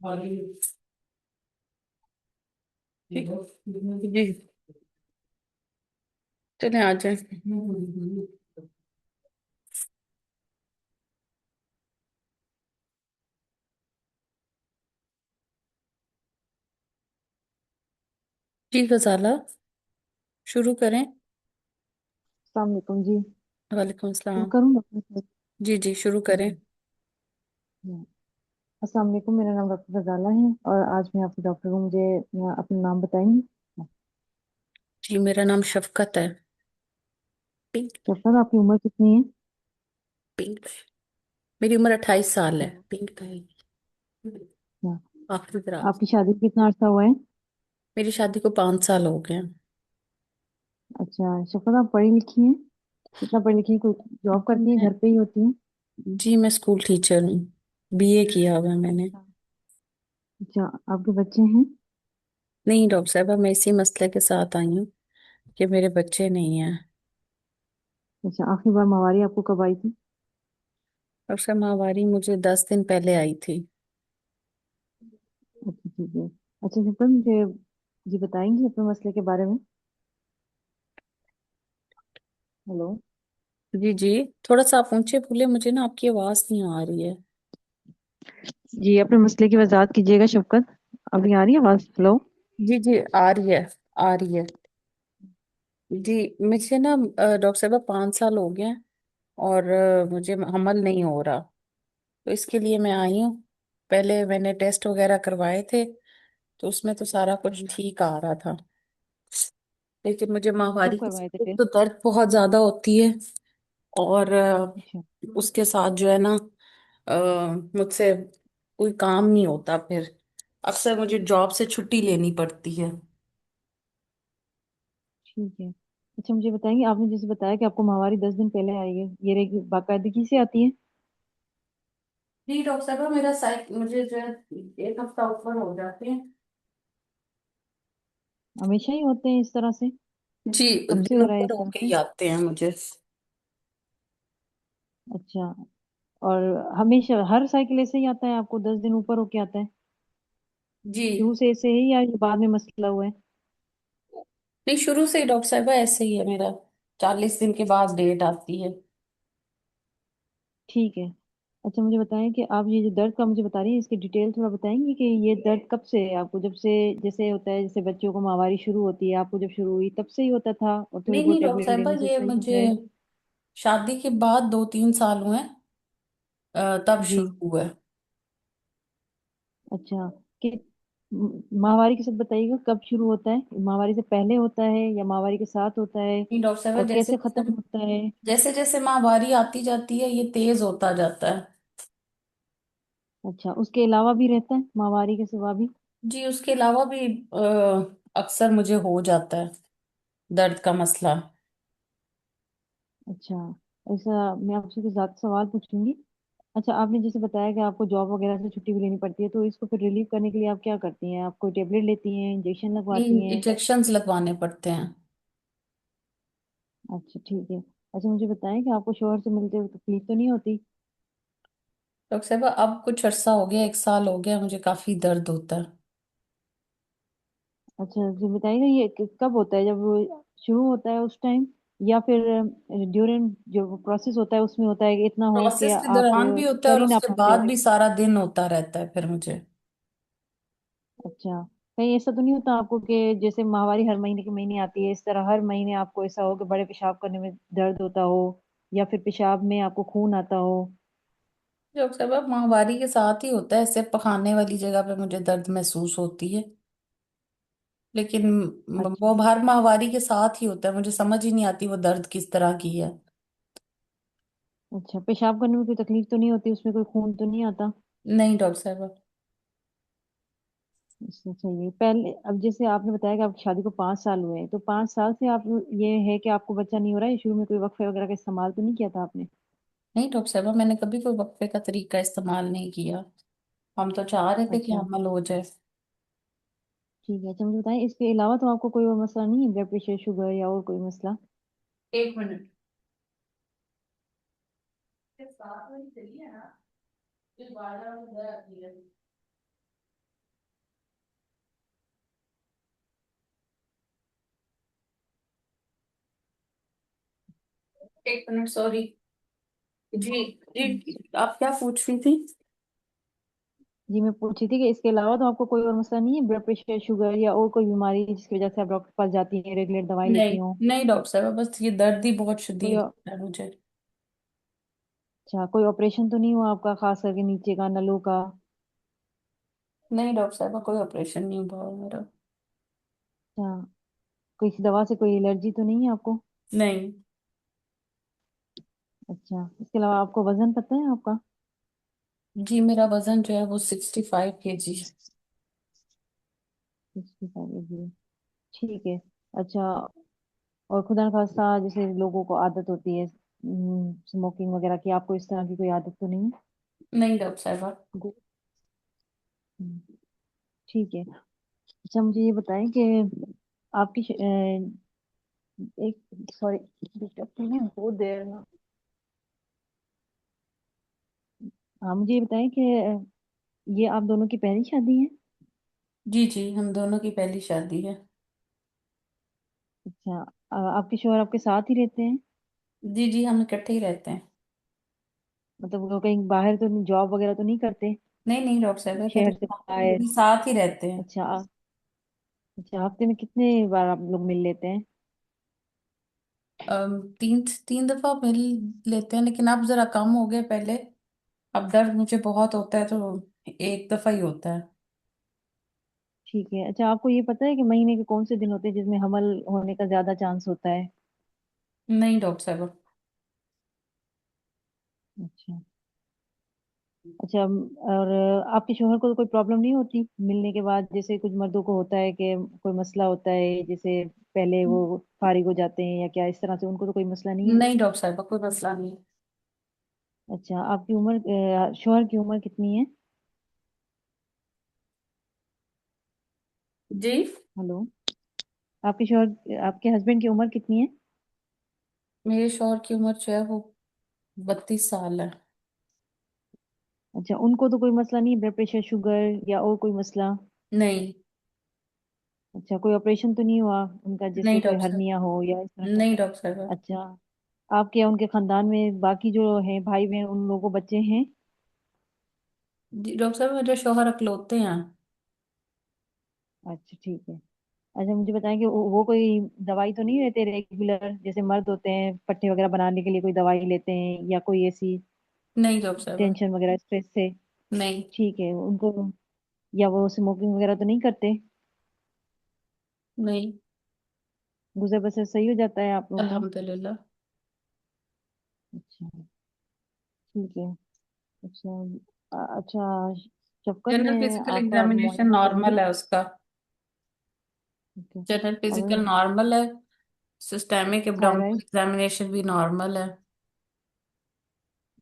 ठीक जी। चले आ जाए। जी गजाला, शुरू करें। अस्सलाम वालेकुम जी। वालेकुम शुरू अस्सलाम। करूँ डॉक्टर? जी जी, शुरू करें। अस्सलाम वालेकुम, मेरा नाम डॉक्टर फजाला है और आज मैं आपकी डॉक्टर हूँ। मुझे अपना नाम बताएंगी? जी, मेरा नाम शफकत है। पिंक। डॉक्टर, आपकी उम्र कितनी है? पिंक। मेरी उम्र 28 साल है। अच्छा। पिंक है। अच्छा। आखिरी तरफ। आपकी शादी को कितना अर्सा हुआ है? मेरी शादी को 5 साल हो गए हैं। अच्छा शफकत, आप पढ़ी लिखी हैं? कितना पढ़ी लिखी हैं? कोई जॉब करती हैं, मैं घर पे ही होती हैं? जी, मैं स्कूल टीचर हूँ। बीए किया हुआ है मैंने। अच्छा। अच्छा, आपके बच्चे हैं? नहीं डॉक्टर साहब, मैं इसी मसले के साथ आई हूँ कि मेरे बच्चे नहीं हैं। अच्छा, आखिरी बार माहवारी आपको कब आई थी? डॉक्टर साहब, माहवारी मुझे 10 दिन पहले आई थी। अच्छा ठीक है। अच्छा शफकत, मुझे जी बताएंगी अपने मसले के बारे में? हेलो। जी जी। थोड़ा सा आप ऊंचे बोले, मुझे ना आपकी आवाज नहीं आ रही है। जी, अपने मसले की वजाहत कीजिएगा शफकत। अभी आ रही है आवाज? हेलो। जी जी, आ रही है। आ रही है। जी। मुझे ना डॉक्टर साहब 5 साल हो गए हैं और मुझे हमल नहीं हो रहा। तो इसके लिए मैं आई हूँ। पहले मैंने टेस्ट वगैरह करवाए थे, तो उसमें तो सारा कुछ जी। ठीक आ रहा था। लेकिन मुझे कब माहवारी के करवाए थे समय टेस्ट? तो दर्द बहुत ज्यादा होती है। और अच्छा। उसके साथ जो है ना, मुझसे कोई काम नहीं होता फिर। अक्सर मुझे जॉब से छुट्टी लेनी पड़ती है। ठीक है। अच्छा मुझे बताएंगे, आपने जैसे बताया कि आपको माहवारी 10 दिन पहले आई है, ये बाकायदगी से आती है? जी डॉक्टर साहब, मेरा साइक मुझे जो है 1 हफ्ता ऊपर हो जाते हैं। हमेशा ही होते हैं इस तरह से? जी। कब से दिन हो रहा है ऊपर इस तरह होके से? ही आते हैं मुझे। अच्छा। और हमेशा हर साइकिल ऐसे ही आता है, आपको 10 दिन ऊपर होके आता है? जी। शुरू से ऐसे ही या ये बाद में मसला हुआ है? नहीं, शुरू से ही डॉक्टर साहब ऐसे ही है मेरा। 40 दिन के बाद डेट आती है। ठीक है। अच्छा मुझे बताएं कि आप ये जो दर्द का मुझे बता रही हैं, इसकी डिटेल थोड़ा बताएंगी कि ये दर्द कब से है आपको? जब से जैसे होता है, जैसे बच्चों को माहवारी शुरू होती है, आपको जब शुरू हुई तब से ही होता था और थोड़ी नहीं बहुत नहीं डॉक्टर टेबलेट लेने साहब, से ये सही हो मुझे जाए? शादी के बाद 2-3 साल हुए हैं, तब जी। शुरू हुआ है। अच्छा। कि माहवारी के साथ बताइएगा, कब शुरू होता है? माहवारी से पहले होता है या माहवारी के साथ होता है? नहीं डॉक्टर साहब, और जैसे कैसे जैसे खत्म होता है? जैसे जैसे माहवारी आती जाती है, ये तेज होता जाता है। अच्छा, उसके अलावा भी रहता है माहवारी के सिवा भी? जी, उसके अलावा भी अक्सर मुझे हो जाता है दर्द का मसला। अच्छा। ऐसा मैं आपसे कुछ ज्यादा सवाल पूछूंगी। अच्छा, आपने जैसे बताया कि आपको जॉब वगैरह से छुट्टी भी लेनी पड़ती है, तो इसको फिर रिलीव करने के लिए आप क्या करती हैं? आप कोई टेबलेट लेती हैं, इंजेक्शन लगवाती नहीं, हैं? इंजेक्शन्स लगवाने पड़ते हैं। अच्छा ठीक है। अच्छा मुझे बताएं कि आपको शोहर से मिलते हुए तकलीफ तो नहीं होती? डॉक्टर साहब, अब कुछ अरसा हो गया, 1 साल हो गया, मुझे काफी दर्द होता है। अच्छा जी बताइएगा, ये कब होता है? जब वो शुरू होता है उस टाइम, या फिर ड्यूरिंग जो प्रोसेस होता है उसमें होता है कि इतना हो कि प्रोसेस के आप दौरान भी होता है चल और ही ना उसके पाते बाद हो? भी सारा दिन होता रहता है फिर मुझे। अच्छा। कहीं ऐसा तो नहीं होता आपको कि जैसे माहवारी हर महीने के महीने आती है, इस तरह हर महीने आपको ऐसा हो कि बड़े पेशाब करने में दर्द होता हो, या फिर पेशाब में आपको खून आता हो? डॉक्टर साहब, अब माहवारी के साथ ही होता है, सिर्फ पखाने वाली जगह पे मुझे दर्द महसूस होती है। लेकिन अच्छा। वो हर माहवारी के साथ ही होता है, मुझे समझ ही नहीं आती वो दर्द किस तरह की है। अच्छा, पेशाब करने में कोई तकलीफ तो नहीं होती? उसमें कोई खून तो नहीं आता? नहीं डॉक्टर साहब। अच्छा चाहिए पहले। अब जैसे आपने बताया कि आपकी शादी को 5 साल हुए हैं, तो 5 साल से आप, ये है कि आपको बच्चा नहीं हो रहा है, शुरू में कोई वक्फे वगैरह का इस्तेमाल तो नहीं किया था आपने? नहीं डॉक्टर साहब, मैंने कभी कोई वक्फे का तरीका इस्तेमाल नहीं किया। हम तो चाह रहे थे कि अच्छा अमल हो जाए। ठीक है। अच्छा मुझे बताएं, इसके अलावा तो आपको कोई और मसला नहीं है? ब्लड प्रेशर, शुगर या और कोई मसला? 1 मिनट। साथ में ही चलिए ना, जो बारह हो जाती है। एक मिनट, सॉरी। जी। जी आप क्या पूछ रही थी? जी मैं पूछी थी कि इसके अलावा तो आपको कोई और मसला नहीं है, ब्लड प्रेशर, शुगर या और कोई बीमारी जिसकी वजह से आप डॉक्टर के पास जाती हैं, रेगुलर दवाई नहीं। लेती हो? नहीं डॉक्टर साहब, बस ये दर्द ही बहुत कोई शदीद है मुझे। अच्छा, कोई ऑपरेशन तो नहीं हुआ आपका, खास करके नीचे का नलों का? नहीं डॉक्टर साहब, कोई ऑपरेशन नहीं हुआ मेरा। अच्छा, कोई इस दवा से कोई एलर्जी तो नहीं है आपको? नहीं। अच्छा, इसके अलावा आपको वजन पता है आपका? जी मेरा वजन जो है वो 65 kg। 65 kg, ठीक है। अच्छा, और खुदा न खास्ता जैसे लोगों को आदत होती है स्मोकिंग वगैरह की, आपको इस तरह की कोई आदत तो नहीं नहीं डॉक्टर साहब। है? हम्म, ठीक है। अच्छा, मुझे ये बताएं कि आपकी एक, सॉरी, डिस्टर्ब कीजिए बहुत देर में। हाँ, मुझे ये बताएं कि ये आप दोनों की पहली शादी है? जी जी, हम दोनों की पहली शादी है। अच्छा, आपके शोहर आपके साथ ही रहते हैं? जी जी, हम इकट्ठे ही रहते हैं। मतलब वो कहीं बाहर तो जॉब वगैरह तो नहीं करते, नहीं नहीं डॉक्टर साहब, शहर कभी से बाहर? कभी साथ ही रहते हैं। अच्छा अच्छा, हफ्ते में कितने बार आप लोग मिल लेते हैं? तीन तीन दफा मिल लेते हैं, लेकिन अब जरा कम हो गए पहले। अब दर्द मुझे बहुत होता है तो एक दफा ही होता है। ठीक है। अच्छा, आपको ये पता है कि महीने के कौन से दिन होते हैं जिसमें हमल होने का ज्यादा चांस होता है? नहीं डॉक्टर साहब। अच्छा अच्छा, और आपके शोहर को तो कोई प्रॉब्लम नहीं होती मिलने के बाद, जैसे कुछ मर्दों को होता है कि कोई मसला होता है, जैसे पहले वो फारिग हो जाते हैं या क्या, इस तरह से उनको तो कोई मसला नहीं है? नहीं डॉक्टर साहब, कोई मसला नहीं। अच्छा, आपकी उम्र, शोहर की उम्र कितनी है? जी। हेलो, आपके शोहर, आपके हस्बैंड की उम्र कितनी है? मेरे शौहर की उम्र जो है वो 32 साल है। अच्छा, उनको तो कोई मसला नहीं, ब्लड प्रेशर, शुगर या और कोई मसला? नहीं। अच्छा, कोई ऑपरेशन तो नहीं हुआ उनका, जैसे नहीं कोई डॉक्टर साहब। हर्निया हो या इस तरह का? नहीं डॉक्टर साहब। अच्छा, आपके या उनके खानदान में बाकी जो हैं भाई बहन, उन लोगों को बच्चे हैं? जी डॉक्टर साहब, मेरे शौहर अकेलौते हैं। अच्छा, ठीक है। अच्छा, मुझे बताएं कि वो कोई दवाई तो नहीं लेते रेगुलर, जैसे मर्द होते हैं पट्टे वगैरह बनाने के लिए कोई दवाई लेते हैं, या कोई ऐसी नहीं डॉक्टर साहब। टेंशन वगैरह, स्ट्रेस से? नहीं। ठीक है, उनको, या वो स्मोकिंग वगैरह तो नहीं करते? नहीं। गुजर बसर सही हो जाता है आप लोग का? अल्हम्दुलिल्लाह। अच्छा, ठीक है। अच्छा, अच्छा, शफकत जनरल में फिजिकल आपका एग्जामिनेशन मुआयना करेंगे? नॉर्मल है उसका। ठीक है। जनरल और फिजिकल नॉर्मल है। Systemic abdominal thyroid? एग्जामिनेशन भी नॉर्मल है।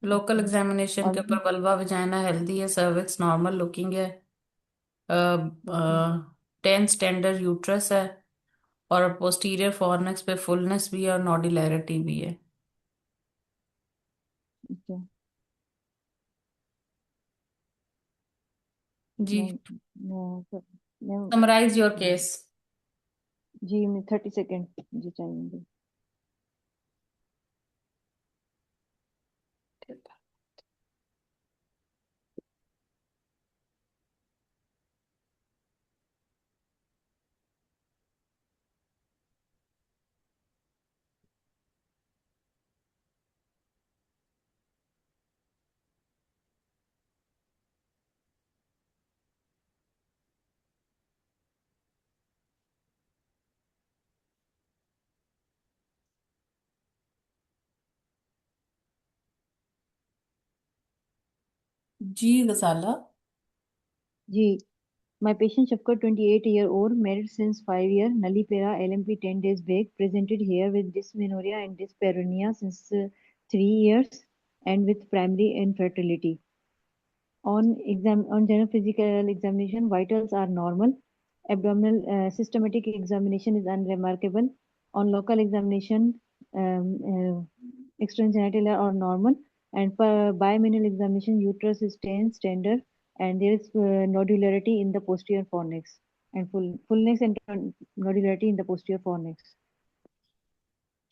लोकल अच्छा, एग्जामिनेशन और के ऊपर वल्वा वजाइना हेल्दी है, सर्विक्स नॉर्मल लुकिंग है। अच्छा 10 स्टैंडर्ड यूट्रस है। और पोस्टीरियर फॉरनेक्स पे फुलनेस भी है और नॉड्यूलैरिटी भी है। अच्छा, जी। मैं समराइज योर मैं- केस। जी मैं 30 सेकेंड जी चाहिए। जी गजाला। जी, my patient Shafqat, 28-year-old, married since 5 years, Nalipera, LMP 10 days back, presented here with dysmenorrhea and dyspareunia since 3 years and with primary infertility. On general physical examination, vitals are normal. Abdominal systematic examination is unremarkable. On local examination, external genitalia are normal, and per bimanual examination, uterus is standard, and there is nodularity in the posterior fornix, and fullness and nodularity in the posterior fornix.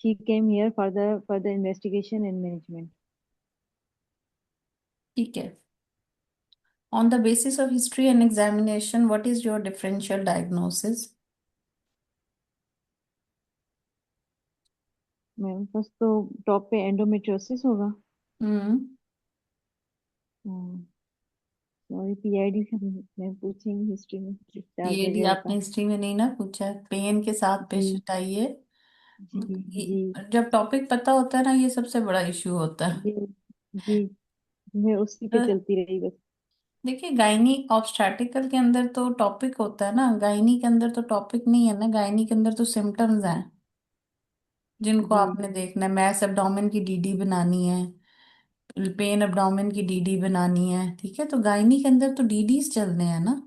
She came here for the investigation and management. ठीक है। On the basis of history and examination, what is your differential diagnosis? Ma'am first तो top पे endometriosis होगा। हम्म। Sorry, PID से मैं पूछेंगी history में किस charge PAD वगैरह आपने का। हिस्ट्री में नहीं ना पूछा है, पेन के साथ जी पेशेंट आइए। जी जी जब टॉपिक पता होता है ना, ये सबसे बड़ा इश्यू होता है। जी जी। मैं उसी तो पे चलती रही बस। देखिए, गायनी ऑब्स्टेट्रिकल के अंदर तो टॉपिक होता है ना, गायनी के अंदर तो टॉपिक नहीं है ना, गायनी के अंदर तो सिम्टम्स हैं जिनको जी आपने देखना है। मैस एब्डोमेन की डीडी बनानी है, पेन एब्डोमेन की डीडी बनानी है, ठीक है। तो गायनी के अंदर तो डीडीज चलने हैं ना,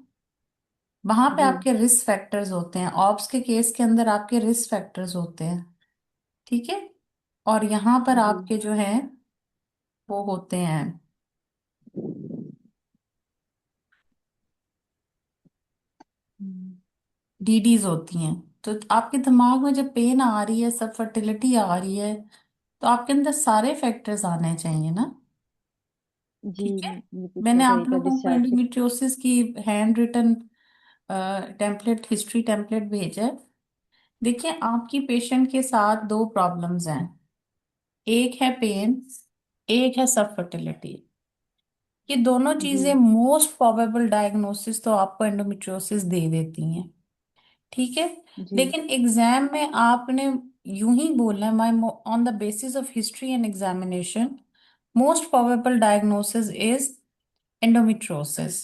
वहां पे जी आपके रिस्क फैक्टर्स होते हैं। ऑप्स के केस के अंदर आपके रिस्क फैक्टर्स होते हैं, ठीक है। और यहाँ पर जी। आपके जो हैं वो होते हैं, हम्म, डीडीज होती हैं। तो आपके दिमाग में जब पेन आ रही है, सब फर्टिलिटी आ रही है, तो आपके अंदर सारे फैक्टर्स आने चाहिए ना, जी ठीक है। बिल्कुल मैंने सही आप तरीका लोगों को डिस्चार्ज के। एंडोमेट्रियोसिस की hand written template, history template भेजा है। देखिए, आपकी पेशेंट के साथ दो प्रॉब्लम्स हैं, एक है पेन, एक है सब फर्टिलिटी। ये दोनों जी चीजें मोस्ट प्रोबेबल डायग्नोसिस तो आपको एंडोमेट्रियोसिस दे देती हैं, ठीक है। जी लेकिन एग्जाम में आपने यूं ही बोलना है, my on the basis of history and examination most probable diagnosis is endometriosis,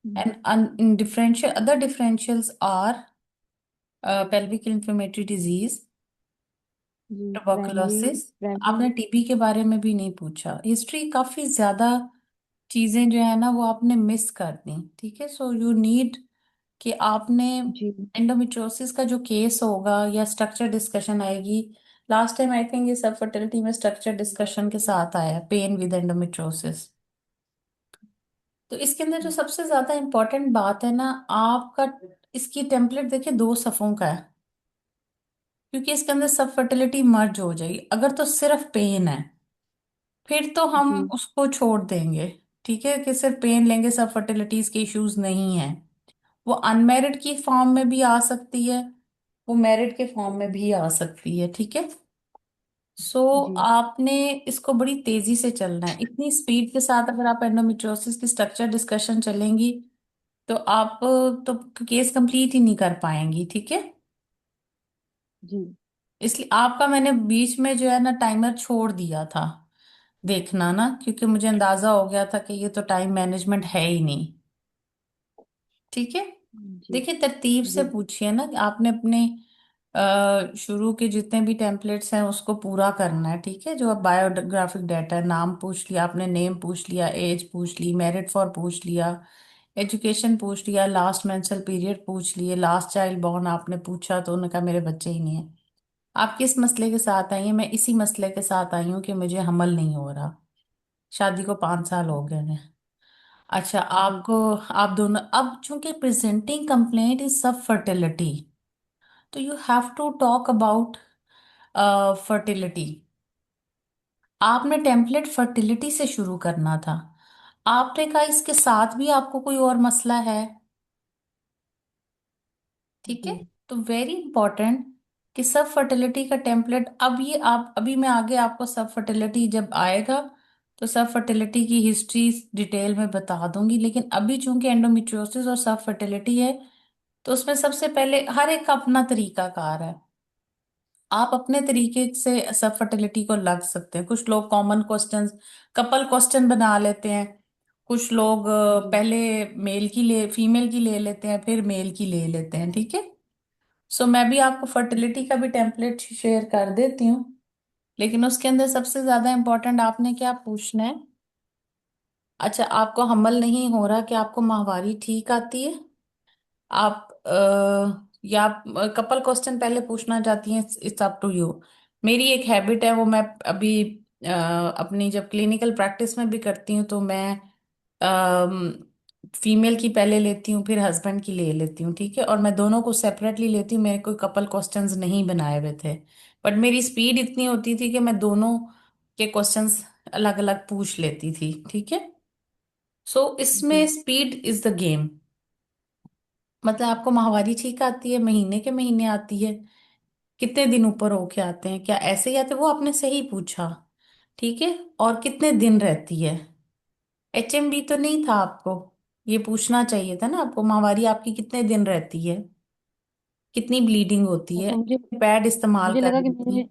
hmm, and in differential other differentials are pelvic inflammatory disease, जी प्राइमरी ट्यूबरकुलोसिस। प्राइमरी। आपने टीबी के बारे में भी नहीं पूछा, हिस्ट्री काफी ज्यादा चीजें जो है ना वो आपने मिस कर दी, ठीक है। सो यू नीड कि आपने जी एंडोमेट्रियोसिस का जो केस होगा या स्ट्रक्चर डिस्कशन आएगी। लास्ट टाइम आई थिंक ये सब फर्टिलिटी में स्ट्रक्चर डिस्कशन के साथ आया, पेन विद एंडोमेट्रियोसिस। तो इसके अंदर जो सबसे ज्यादा इंपॉर्टेंट बात है ना आपका, इसकी टेम्पलेट देखिए 2 सफ़ों का है, क्योंकि इसके अंदर सब फर्टिलिटी मर्ज हो जाएगी। अगर तो सिर्फ पेन है फिर तो हम जी उसको छोड़ देंगे, ठीक है, कि सिर्फ पेन लेंगे, सब फर्टिलिटीज के इश्यूज नहीं है। वो अनमेरिड की फॉर्म में भी आ सकती है, वो मैरिड के फॉर्म में भी आ सकती है, ठीक है। सो जी आपने इसको बड़ी तेजी से चलना है। इतनी स्पीड के साथ अगर आप एंडोमेट्रियोसिस की स्ट्रक्चर डिस्कशन चलेंगी तो आप तो केस कंप्लीट ही नहीं कर पाएंगी, ठीक है। जी इसलिए आपका मैंने बीच में जो है ना टाइमर छोड़ दिया था देखना ना, क्योंकि मुझे अंदाजा हो गया था कि ये तो टाइम मैनेजमेंट है ही नहीं, ठीक है। जी देखिए, तरतीब से जी पूछिए ना कि आपने अपने शुरू के जितने भी टेम्पलेट्स हैं उसको पूरा करना है, ठीक है। जो अब बायोग्राफिक डाटा है, नाम पूछ लिया आपने, नेम पूछ लिया, एज पूछ ली, मैरिड फॉर पूछ लिया, एजुकेशन पूछ लिया, लास्ट मेंस्ट्रुअल पीरियड पूछ लिए, लास्ट चाइल्ड बॉर्न आपने पूछा तो उन्होंने कहा मेरे बच्चे ही नहीं है। आप किस मसले के साथ आई हैं? मैं इसी मसले के साथ आई हूँ कि मुझे हमल नहीं हो रहा, शादी को 5 साल हो गए हैं। अच्छा, जी आपको, आप दोनों अब चूंकि presenting complaint is subfertility, तो you have to talk about fertility. आपने टेम्पलेट फर्टिलिटी से शुरू करना था। आपने कहा इसके साथ भी आपको कोई और मसला है, ठीक है। जी तो वेरी इंपॉर्टेंट कि सब फर्टिलिटी का टेम्पलेट, अब ये आप अभी मैं आगे आपको सब फर्टिलिटी जब आएगा तो सब फर्टिलिटी की हिस्ट्री डिटेल में बता दूंगी। लेकिन अभी चूंकि एंडोमेट्रियोसिस और सब फर्टिलिटी है तो उसमें सबसे पहले हर एक का अपना तरीकाकार है। आप अपने तरीके से सब फर्टिलिटी को लग सकते हैं। कुछ लोग कॉमन क्वेश्चंस, कपल क्वेश्चन बना लेते हैं, कुछ लोग जी पहले मेल की ले फीमेल की ले लेते हैं फिर मेल की ले लेते हैं, ठीक है। सो मैं भी आपको फर्टिलिटी का भी टेम्पलेट शेयर कर देती हूँ, लेकिन उसके अंदर सबसे ज्यादा इंपॉर्टेंट आपने क्या पूछना है। अच्छा, आपको हमल नहीं हो रहा कि आपको माहवारी ठीक आती है? आप या कपल क्वेश्चन पहले पूछना चाहती हैं? It's up to you. मेरी एक हैबिट है, वो मैं अभी अपनी जब क्लिनिकल प्रैक्टिस में भी करती हूँ तो मैं फीमेल की पहले लेती हूँ फिर हस्बैंड की ले लेती हूँ, ठीक है। और मैं दोनों को सेपरेटली लेती हूँ, मेरे कोई कपल क्वेश्चंस नहीं बनाए हुए थे। बट मेरी स्पीड इतनी होती थी कि मैं दोनों के क्वेश्चंस अलग अलग पूछ लेती थी, ठीक है। सो इसमें जी। Speed is the game. मतलब आपको माहवारी ठीक आती है, महीने के महीने आती है, कितने दिन ऊपर होके आते हैं, क्या ऐसे ही आते, वो आपने सही पूछा, ठीक है। और कितने दिन रहती है, HMB तो नहीं था आपको, ये पूछना चाहिए था ना आपको, माहवारी आपकी कितने दिन रहती है, कितनी ब्लीडिंग होती है, अच्छा, मुझे पैड इस्तेमाल मुझे कर लगा कि रही थी। मैंने,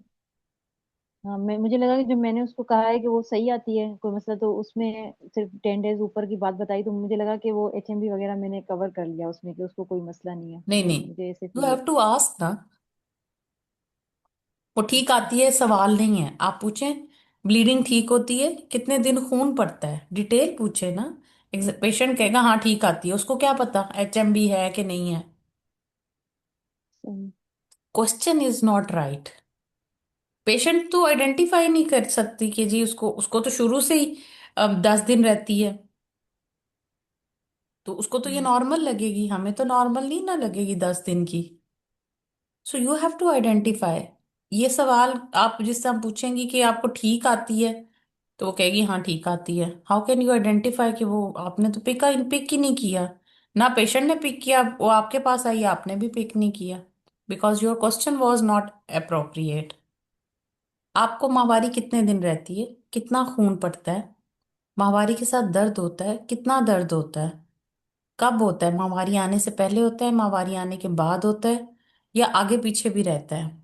हाँ, मुझे लगा कि जो मैंने उसको कहा है कि वो सही आती है कोई मसला, तो उसमें सिर्फ 10 डेज ऊपर की बात बताई, तो मुझे लगा कि वो HMB वगैरह मैंने कवर कर लिया उसमें, कि उसको कोई मसला नहीं है, नहीं नहीं, मुझे ऐसे यू फील हैव होता टू आस्क ना। वो है। ठीक अच्छा। आती है सवाल नहीं है, आप पूछें ब्लीडिंग ठीक होती है, कितने दिन खून पड़ता है, डिटेल पूछे ना। पेशेंट कहेगा हाँ ठीक आती है, उसको क्या पता HMB है कि नहीं है। सही। Question is not right. Patient तो आइडेंटिफाई नहीं कर सकती कि जी उसको उसको तो शुरू से ही 10 दिन रहती है, तो उसको तो ये हम्म। नॉर्मल लगेगी, हमें तो नॉर्मल नहीं ना लगेगी 10 दिन की। So you have to identify. ये सवाल आप जिससे हम पूछेंगे कि आपको ठीक आती है, तो वो कहेगी हाँ ठीक आती है। हाउ कैन यू आइडेंटिफाई कि वो आपने तो पिक ही नहीं किया, ना पेशेंट ने पिक किया, वो आपके पास आई, आपने भी पिक नहीं किया, because your question was not appropriate. आपको माहवारी कितने दिन रहती है, कितना खून पड़ता है, माहवारी के साथ दर्द होता है, कितना दर्द होता है, कब होता है, माहवारी आने से पहले होता है, माहवारी आने के बाद होता है, या आगे पीछे भी रहता है,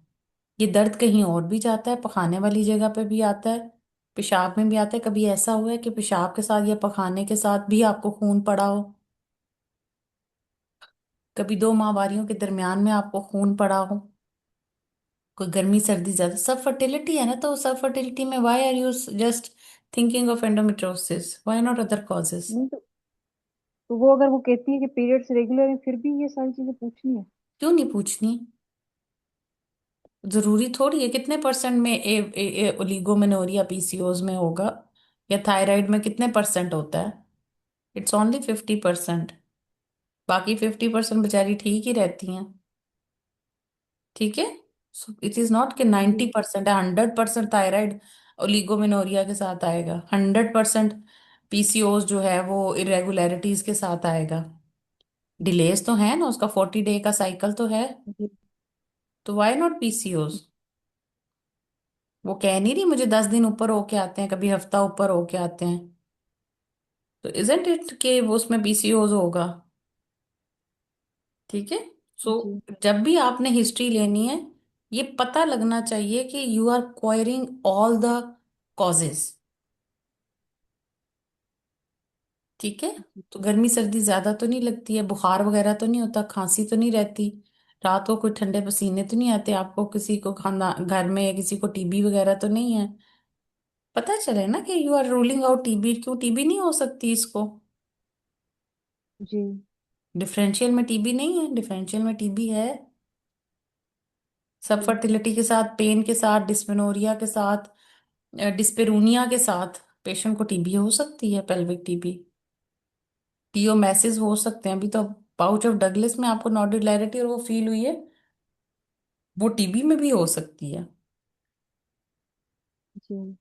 ये दर्द कहीं और भी जाता है, पखाने वाली जगह पे भी आता है, पेशाब में भी आता है, कभी ऐसा हुआ है कि पेशाब के साथ या पखाने के साथ भी आपको खून पड़ा हो, कभी दो माहवारियों के दरमियान में आपको खून पड़ा हो, कोई गर्मी सर्दी ज्यादा, सब फर्टिलिटी है ना, तो सब फर्टिलिटी में why are you just thinking of endometriosis, why not other causes. नहीं तो वो अगर वो कहती है कि पीरियड्स रेगुलर है, फिर भी ये सारी चीजें पूछनी है? क्यों नहीं पूछनी, जरूरी थोड़ी है कितने परसेंट में ओलिगोमेनोरिया PCOS में होगा, या थायराइड में कितने परसेंट होता है, इट्स ओनली 50%। बाकी 50% बेचारी ठीक ही रहती हैं, ठीक है। सो इट इज नॉट कि जी। 90% है, 100% थायराइड ओलिगोमेनोरिया के साथ आएगा, 100% PCOS जो है वो इरेगुलरिटीज के साथ आएगा। डिलेज तो है ना, उसका 40 डे का साइकिल तो है, जी। तो व्हाई नॉट PCOS। वो कह नहीं रही मुझे 10 दिन ऊपर होके आते हैं, कभी हफ्ता ऊपर होके आते हैं, तो इजंट इट कि वो उसमें PCOS होगा, ठीक है। सो जी। जब भी आपने हिस्ट्री लेनी है, ये पता लगना चाहिए कि you are acquiring all the causes, ठीक है। जी। तो गर्मी सर्दी ज्यादा तो नहीं लगती है, बुखार वगैरह तो नहीं होता, खांसी तो नहीं रहती, रात को कोई ठंडे पसीने तो नहीं आते आपको, किसी को खाना घर में या किसी को TB वगैरह तो नहीं है, पता चले ना कि you are ruling out TB, क्यों TB नहीं हो सकती इसको। जी। डिफरेंशियल में TB नहीं है, डिफरेंशियल में TB है। सब जी। फर्टिलिटी के साथ, पेन के साथ, डिस्मेनोरिया के साथ, डिस्पेरूनिया के साथ पेशेंट को TB हो सकती है, पेल्विक TB, PO मैसेज हो सकते हैं। अभी तो पाउच ऑफ डगलिस में आपको नोडुलैरिटी और वो फील हुई है, वो TB में भी हो सकती है। जी।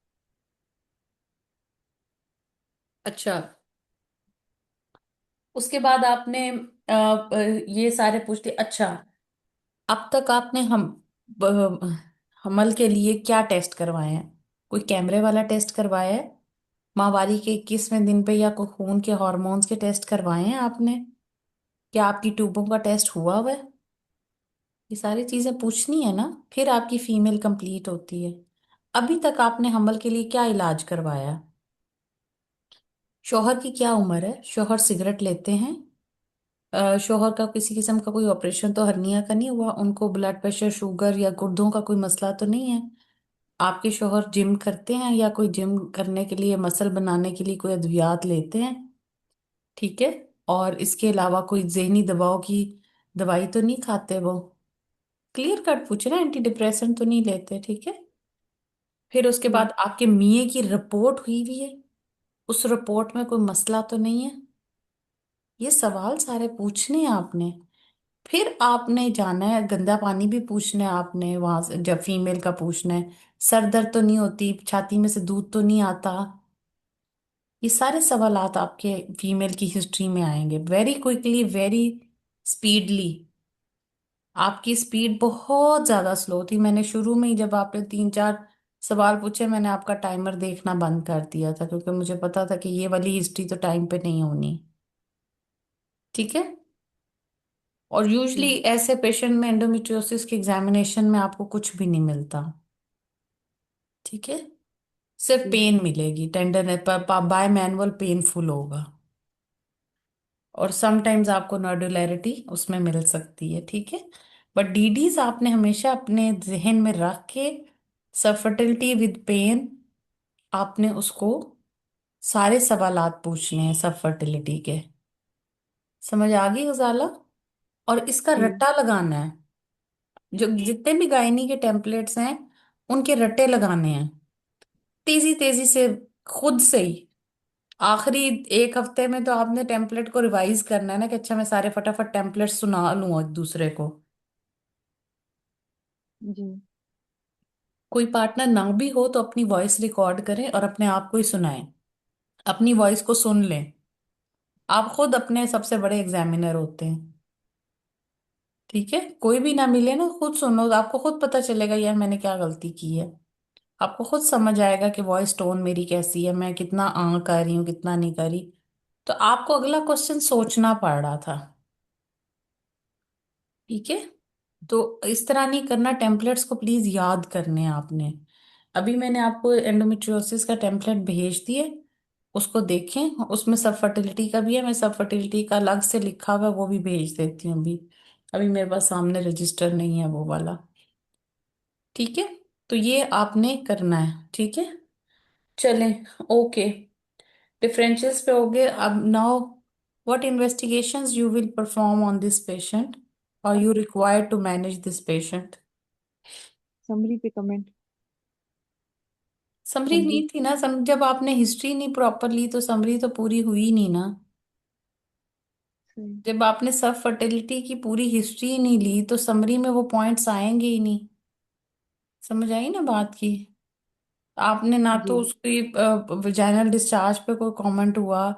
अच्छा, उसके बाद आपने ये सारे पूछते, अच्छा अब तक आपने हमल के लिए क्या टेस्ट करवाए हैं, कोई कैमरे वाला टेस्ट करवाया है, माहवारी के 21वें दिन पे, या कोई खून के हॉर्मोन्स के टेस्ट करवाए हैं आपने, क्या आपकी ट्यूबों का टेस्ट हुआ हुआ है, ये सारी चीजें पूछनी है ना, फिर आपकी फीमेल कंप्लीट होती है। अभी तक आपने हमल के लिए क्या इलाज करवाया, शौहर की क्या उम्र है, शौहर सिगरेट लेते हैं, शौहर का किसी किस्म का कोई ऑपरेशन तो हर्निया का नहीं हुआ, उनको ब्लड प्रेशर शुगर या गुर्दों का कोई मसला तो नहीं है, आपके शौहर जिम करते हैं या कोई जिम करने के लिए मसल बनाने के लिए कोई अद्वियात लेते हैं, ठीक है। और इसके अलावा कोई जहनी दबाव की दवाई तो नहीं खाते वो, क्लियर कट पूछे ना, एंटी डिप्रेसेंट तो नहीं लेते, ठीक है। फिर उसके जी। बाद आपके मियाँ की रिपोर्ट हुई हुई है, उस रिपोर्ट में कोई मसला तो नहीं है, ये सवाल सारे पूछने हैं आपने। फिर आपने जाना है, गंदा पानी भी पूछना है आपने वहां से, जब फीमेल का पूछना है, सर दर्द तो नहीं होती, छाती में से दूध तो नहीं आता। ये सारे सवालात आपके फीमेल की हिस्ट्री में आएंगे, वेरी क्विकली, वेरी स्पीडली। आपकी स्पीड बहुत ज्यादा स्लो थी, मैंने शुरू में ही जब आपने 3 4 सवाल पूछे, मैंने आपका टाइमर देखना बंद कर दिया था, क्योंकि मुझे पता था कि ये वाली हिस्ट्री तो टाइम पे नहीं होनी। ठीक है। और यूजली जी। ऐसे पेशेंट में एंडोमेट्रियोसिस के एग्जामिनेशन में आपको कुछ भी नहीं मिलता। ठीक है। सिर्फ जी। पेन मिलेगी, टेंडर बाय मैनुअल पेनफुल होगा। और समटाइम्स आपको नोडुलैरिटी उसमें मिल सकती है। ठीक है। बट डीडीज आपने हमेशा अपने जहन में रख के, सब फर्टिलिटी विद पेन, आपने उसको सारे सवालात पूछने हैं सब फर्टिलिटी के। समझ आ गई गजाला? और इसका जी। रट्टा लगाना है, जो जितने भी गायनी के टेम्पलेट्स हैं उनके रट्टे लगाने हैं, तेजी तेजी से, खुद से ही। आखिरी 1 हफ्ते में तो आपने टेम्पलेट को रिवाइज करना है ना, कि अच्छा मैं सारे फटाफट टेम्पलेट सुना लूं एक दूसरे को। जी। कोई पार्टनर ना भी हो तो अपनी वॉइस रिकॉर्ड करें और अपने आप को ही सुनाएं, अपनी वॉइस को सुन लें। आप खुद अपने सबसे बड़े एग्जामिनर होते हैं। ठीक है। कोई भी ना मिले ना, खुद सुनो, तो आपको खुद पता चलेगा यार मैंने क्या गलती की है। आपको खुद समझ आएगा कि वॉइस टोन मेरी कैसी है, मैं कितना कर रही हूँ कितना नहीं कर रही। तो आपको अगला क्वेश्चन सोचना पड़ रहा था। ठीक है। तो इस तरह नहीं करना, टेम्पलेट्स को प्लीज याद करने हैं आपने। अभी मैंने आपको एंडोमेट्रियोसिस का टेम्पलेट भेज दिए, उसको देखें, उसमें सब फर्टिलिटी का भी है, मैं सब फर्टिलिटी का अलग से लिखा हुआ है वो भी भेज देती हूँ अभी। अभी मेरे पास सामने रजिस्टर नहीं है वो वाला। ठीक है। तो ये आपने करना है। ठीक है। चलें। ओके। डिफरेंशियल्स पे हो गए। अब now, what investigations you will perform on this patient, और अब you required to manage this patient? Summary पे कमेंट। Summary summary. नहीं थी ना, जब आपने हिस्ट्री नहीं प्रॉपर ली तो समरी तो पूरी हुई नहीं ना। सही। जब आपने सब फर्टिलिटी की पूरी हिस्ट्री ही नहीं ली तो समरी में वो पॉइंट्स आएंगे ही नहीं। समझ आई ना बात की? आपने ना जी। तो उसकी वजाइनल डिस्चार्ज पे कोई कमेंट हुआ,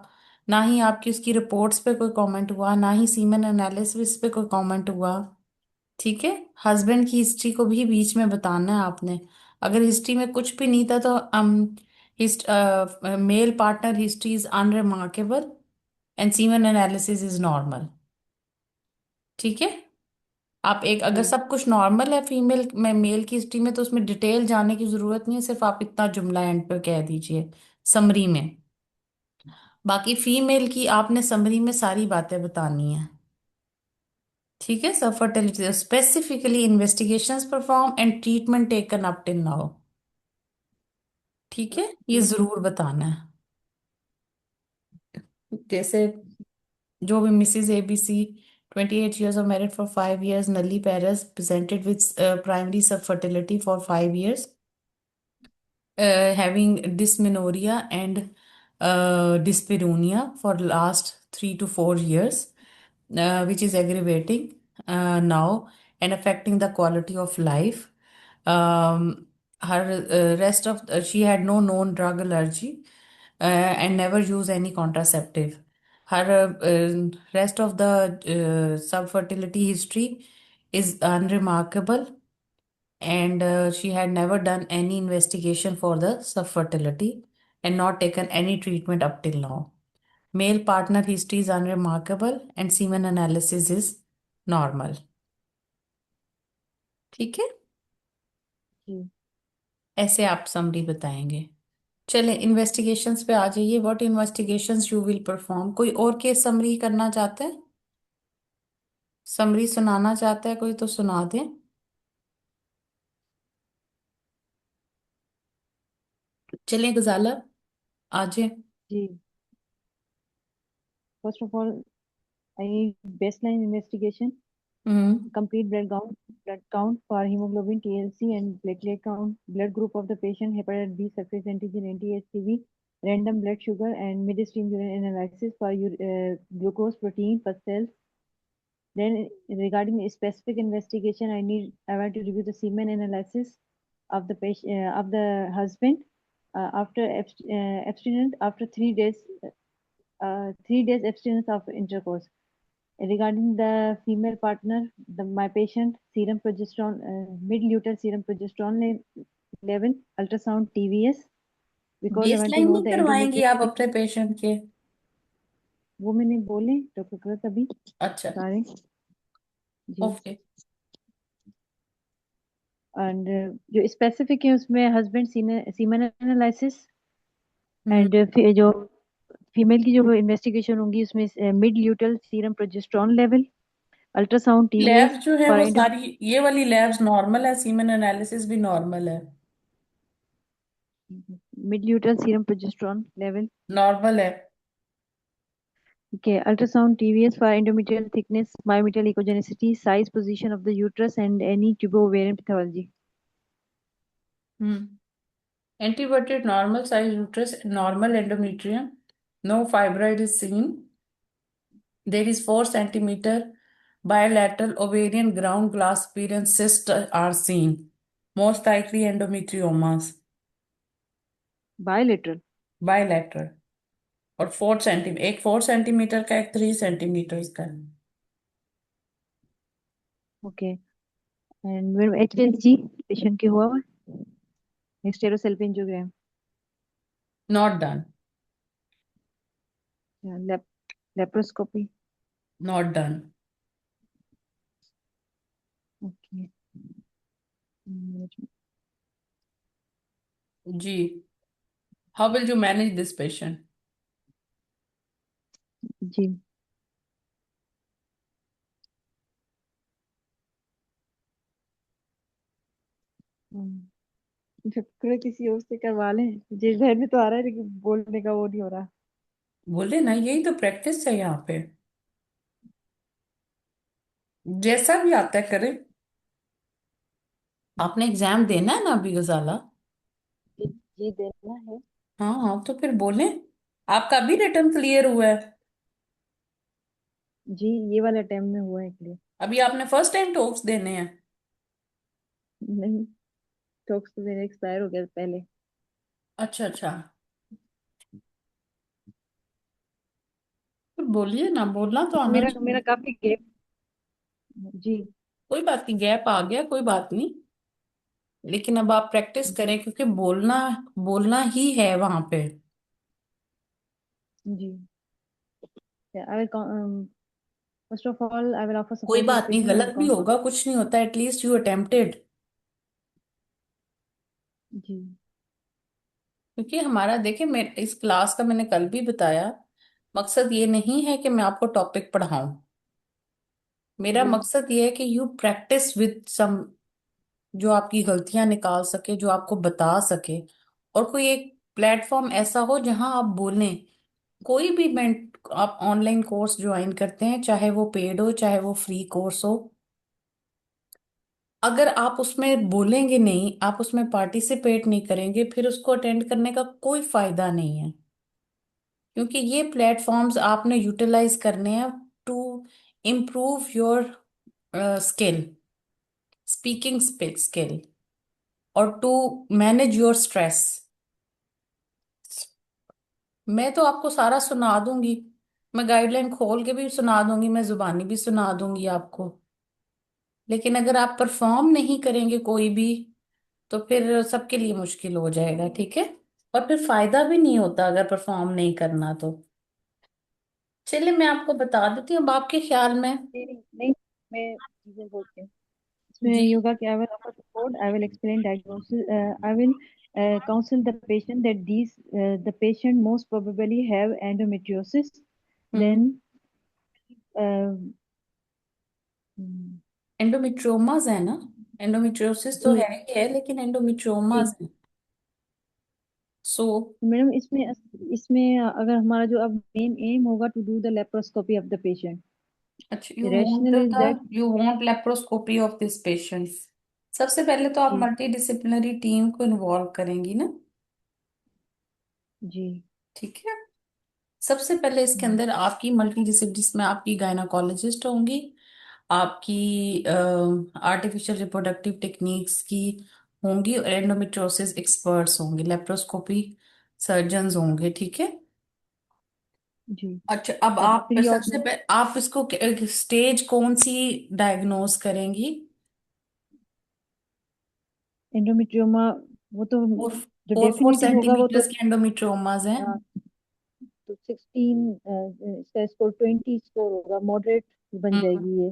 ना ही आपकी उसकी रिपोर्ट्स पे कोई कमेंट हुआ, ना ही सीमेन एनालिसिस पे कोई कमेंट हुआ। ठीक है। हस्बैंड की हिस्ट्री को भी बीच में बताना है आपने। अगर हिस्ट्री में कुछ भी नहीं था तो male partner history is unremarkable and semen analysis is normal. ठीक है। आप एक, अगर जी। सब कुछ नॉर्मल है फीमेल में, मेल की हिस्ट्री में, तो उसमें डिटेल जाने की जरूरत नहीं है, सिर्फ आप इतना जुमला एंड पे कह दीजिए समरी में। बाकी फीमेल की आपने समरी में सारी बातें बतानी है। ठीक है। सब fertility specifically investigations perform and treatment taken up till now. ठीक है। ये जी। जरूर बताना है। जैसे जो भी Mrs ABC, 28 years of married for 5 years, नली Perez, presented with primary subfertility for 5 years, having dysmenorrhea and dyspareunia for last 3 to 4 years, which is aggravating now and affecting the quality of life. Her rest of she had no known drug allergy and never used any contraceptive. Her rest of the subfertility history is unremarkable, and she had never done any investigation for the subfertility and not taken any treatment up till now. Male partner history is unremarkable and semen analysis is normal. ठीक है। जी। ऐसे आप summary बताएंगे। चले investigations पे आ जाइए। What investigations you will perform? कोई और केस समरी करना चाहते हैं? समरी सुनाना चाहता है कोई तो सुना दें। चलें गजाला, आ जाए। जी। First of all, I need baseline investigation, hmm. complete blood count for hemoglobin, TLC, and platelet count, blood group of the patient, hepatitis B surface antigen, anti-HCV, random blood sugar, and midstream urine analysis for glucose, protein, pus cells, Then regarding specific investigation, I want to review the semen analysis of the patient of the husband after abstinence after 3 days 3 days abstinence of intercourse. Regarding the female partner, my patient serum progesterone mid-luteal serum progesterone level ultrasound TVS because I want to baseline know नहीं the करवाएंगी आप endometrial अपने patient के? वो मैंने बोले doctor कृत अभी अच्छा। सारे जी ओके। एंड जो स्पेसिफिक है उसमें husband semen analysis hmm. And जो फीमेल की जो इन्वेस्टिगेशन होगी उसमें mid luteal serum progesterone level ultrasound TVS labs जो है फॉर वो सारी, ये वाली लैब्स नॉर्मल है, सीमेन एनालिसिस भी नॉर्मल है? Mid luteal serum progesterone level normal है। okay ultrasound TVS for endometrial thickness myometrial echogenicity size position of the uterus and any tubo-ovarian pathology hmm. Introverted normal size uterus, normal endometrium, no fibroid is seen. There is 4 centimeter bilateral ovarian ground glass appearance cysts are seen. Most likely endometriomas. bilateral Bilateral। और 4 centimetre, एक 4 centimetre का, एक 3 centimetre का। okay and when HSG patient के हुआ hysterosalpingogram not done. Laparoscopy not done. okay जी। How will you manage this patient? जी फिर किसी और से करवा लें जी घर में तो आ रहा है लेकिन बोलने का वो नहीं हो रहा बोले ना, यही तो प्रैक्टिस है यहाँ पे। जैसा भी आता है करें। आपने एग्जाम देना है ना अभी गजाला? जी जी देना है हाँ हाँ, तो फिर बोले। आपका अभी रिटर्न क्लियर हुआ है? जी ये वाला टाइम में हुआ है क्लियर अभी आपने फर्स्ट टाइम टॉक्स देने हैं? नहीं टॉक्स तो मेरा एक्सपायर हो गया पहले अच्छा अच्छा। तो बोलिए ना, बोलना तो आना मेरा चाहिए। मेरा काफी गैप जी कोई बात नहीं, गैप आ गया, कोई बात नहीं। लेकिन अब आप प्रैक्टिस जी करें, क्योंकि बोलना, बोलना ही है वहां पे। जी I will first of all I will offer कोई सपोर्ट टू द बात नहीं, पेशेंट आई विल गलत भी होगा, कुछ नहीं होता, एटलीस्ट यू अटेम्प्टेड। जी क्योंकि हमारा, देखिए, मैं इस क्लास का मैंने कल भी बताया, मकसद ये नहीं है कि मैं आपको टॉपिक पढ़ाऊं। मेरा जी मकसद ये है कि यू प्रैक्टिस विद सम, जो आपकी गलतियां निकाल सके, जो आपको बता सके। और कोई एक प्लेटफॉर्म ऐसा हो जहां आप बोलें। कोई भी आप ऑनलाइन कोर्स ज्वाइन करते हैं, चाहे वो पेड हो चाहे वो फ्री कोर्स हो, अगर आप उसमें बोलेंगे नहीं, आप उसमें पार्टिसिपेट नहीं करेंगे, फिर उसको अटेंड करने का कोई फायदा नहीं है। क्योंकि ये प्लेटफॉर्म्स आपने यूटिलाइज करने हैं to improve your skill, speaking skill, और टू मैनेज योर स्ट्रेस। मैं तो आपको सारा सुना दूंगी, मैं गाइडलाइन खोल के भी सुना दूंगी, मैं जुबानी भी सुना दूंगी आपको। लेकिन अगर आप परफॉर्म नहीं करेंगे कोई भी, तो फिर सबके लिए मुश्किल हो जाएगा, ठीक है? और फिर फायदा भी नहीं होता अगर परफॉर्म नहीं करना तो। चलिए, मैं आपको बता देती हूँ अब आपके ख्याल में। नहीं नहीं मैं चीजें बोलती हूँ इसमें जी। योगा के आई will offer support I will explain diagnosis I will counsel the patient that these the patient most probably have endometriosis hmm. then uh, mm, एंडोमेट्रियोमाज है ना? एंडोमेट्रियोसिस तो जी है ही है, लेकिन जी एंडोमेट्रियोमाज है। सो मैडम इसमें इसमें अगर हमारा जो अब मेन एम होगा to do the laparoscopy of the patient अच्छा, rationale is that you want laparoscopy of this patient. सबसे पहले तो आप जी मल्टी डिसिप्लिनरी टीम को इन्वॉल्व करेंगी ना? जी ठीक है। सबसे पहले इसके हम्म, अंदर आपकी मल्टी डिसिप्लिन, जिसमें आपकी गायनाकोलॉजिस्ट होंगी, आपकी आर्टिफिशियल रिप्रोडक्टिव टेक्निक्स की होंगी, और एंडोमेट्रोसिस एक्सपर्ट्स होंगे, लेप्रोस्कोपी सर्जन्स होंगे, ठीक है। जी। अच्छा, अब और आप प्री सबसे ऑपरेट पहले आप इसको स्टेज कौन सी डायग्नोज करेंगी? एंडोमेट्रियोमा, वो तो फोर जो 4 डेफिनेटिव होगा वो तो सेंटीमीटर्स के एंडोमेट्रियोमाज हैं। 16, इसका स्कोर 20 स्कोर होगा, मॉडरेट बन हम्म। जाएगी ये।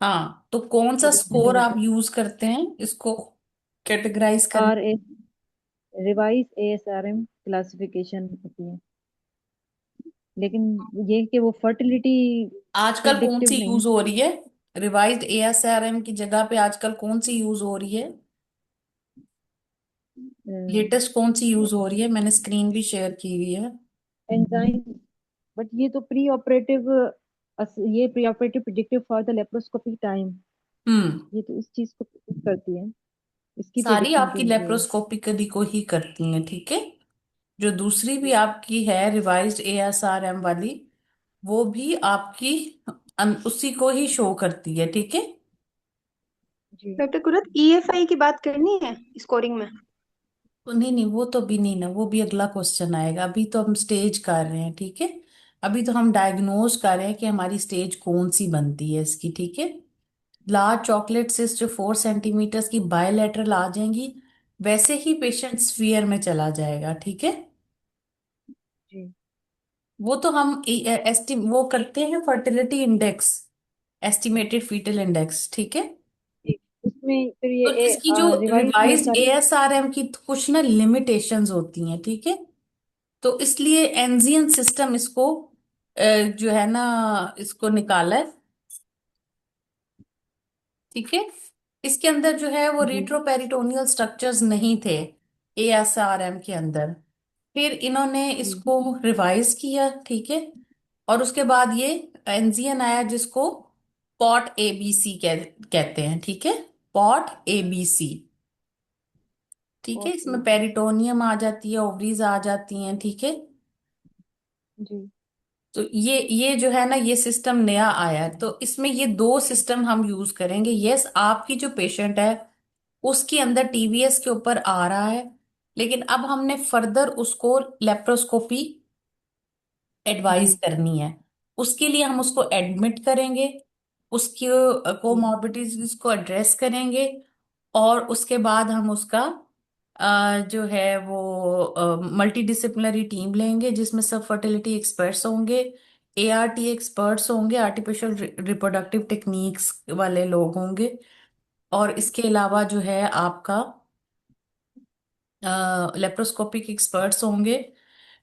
हाँ, तो कौन सा मॉडरेट स्कोर आप एंडोमेट्रियम। यूज करते हैं इसको कैटेगराइज करने? R S, revise ASRM classification होती है, लेकिन ये कि वो फर्टिलिटी आजकल कौन सी प्रेडिक्टिव नहीं। यूज हो रही है? रिवाइज्ड एएसआरएम की जगह पे आजकल कौन सी यूज हो रही है? लेटेस्ट कौन सी यूज हो रही है? मैंने स्क्रीन भी शेयर की हुई है। एंजाइम, बट ये तो प्री ऑपरेटिव, ये preoperative predictive for the laparoscopic time, hmm. ये तो इस चीज को predict करती है, इसकी सारी प्रेडिक्शन के आपकी लिए है। लेप्रोस्कोपिकली को ही करती हैं, ठीक है। जो दूसरी भी आपकी है रिवाइज्ड एएसआरएम वाली, वो भी आपकी उसी को ही शो करती है, ठीक है। जी। डॉक्टर कुरत, ईएफआई की बात करनी है स्कोरिंग में? तो नहीं नहीं, वो तो भी नहीं ना, वो भी अगला क्वेश्चन आएगा। अभी तो हम स्टेज कर रहे हैं, ठीक है। अभी तो हम डायग्नोज कर रहे हैं कि हमारी स्टेज कौन सी बनती है इसकी, ठीक है। लार्ज चॉकलेट सिस्ट जो 4 सेंटीमीटर की बायलैटरल आ जाएंगी, वैसे ही पेशेंट स्फीयर में चला जाएगा, ठीक है। जी। वो तो हम वो करते हैं fertility index, estimated foetal index, ठीक है। जी। उसमें फिर तो ये इसकी जो रिवाइज रिवाइज्ड ASRM। एएसआरएम की कुछ ना लिमिटेशंस होती हैं, ठीक है। तो इसलिए एनजियन सिस्टम इसको जो है ना, इसको निकाला है, ठीक है। इसके अंदर जो है वो जी। रेट्रोपेरिटोनियल स्ट्रक्चर्स नहीं थे एएसआरएम के अंदर। फिर इन्होंने जी। इसको रिवाइज किया, ठीक है। और उसके बाद ये एनजियन आया जिसको पॉट एबीसी कहते हैं, ठीक है। पॉट एबीसी, ठीक है। और इसमें पेरिटोनियम आ जाती है, ओवरीज आ जाती हैं, ठीक है। जी। तो ये जो है ना, ये सिस्टम नया आया है, तो इसमें ये दो सिस्टम हम यूज करेंगे। यस, आपकी जो पेशेंट है उसके अंदर टीवीएस के ऊपर आ रहा है, लेकिन अब हमने फर्दर उसको लेप्रोस्कोपी एडवाइस जी। करनी है। उसके लिए हम उसको एडमिट करेंगे, उसकी जी। कोमॉर्बिडिटीज को एड्रेस करेंगे, और उसके बाद हम उसका जो है वो मल्टी डिसिप्लिनरी टीम लेंगे, जिसमें सब फर्टिलिटी एक्सपर्ट्स होंगे, एआरटी एक्सपर्ट्स होंगे, आर्टिफिशियल रिप्रोडक्टिव टेक्निक्स वाले लोग होंगे, और इसके अलावा जो है आपका लेप्रोस्कोपिक एक्सपर्ट्स होंगे।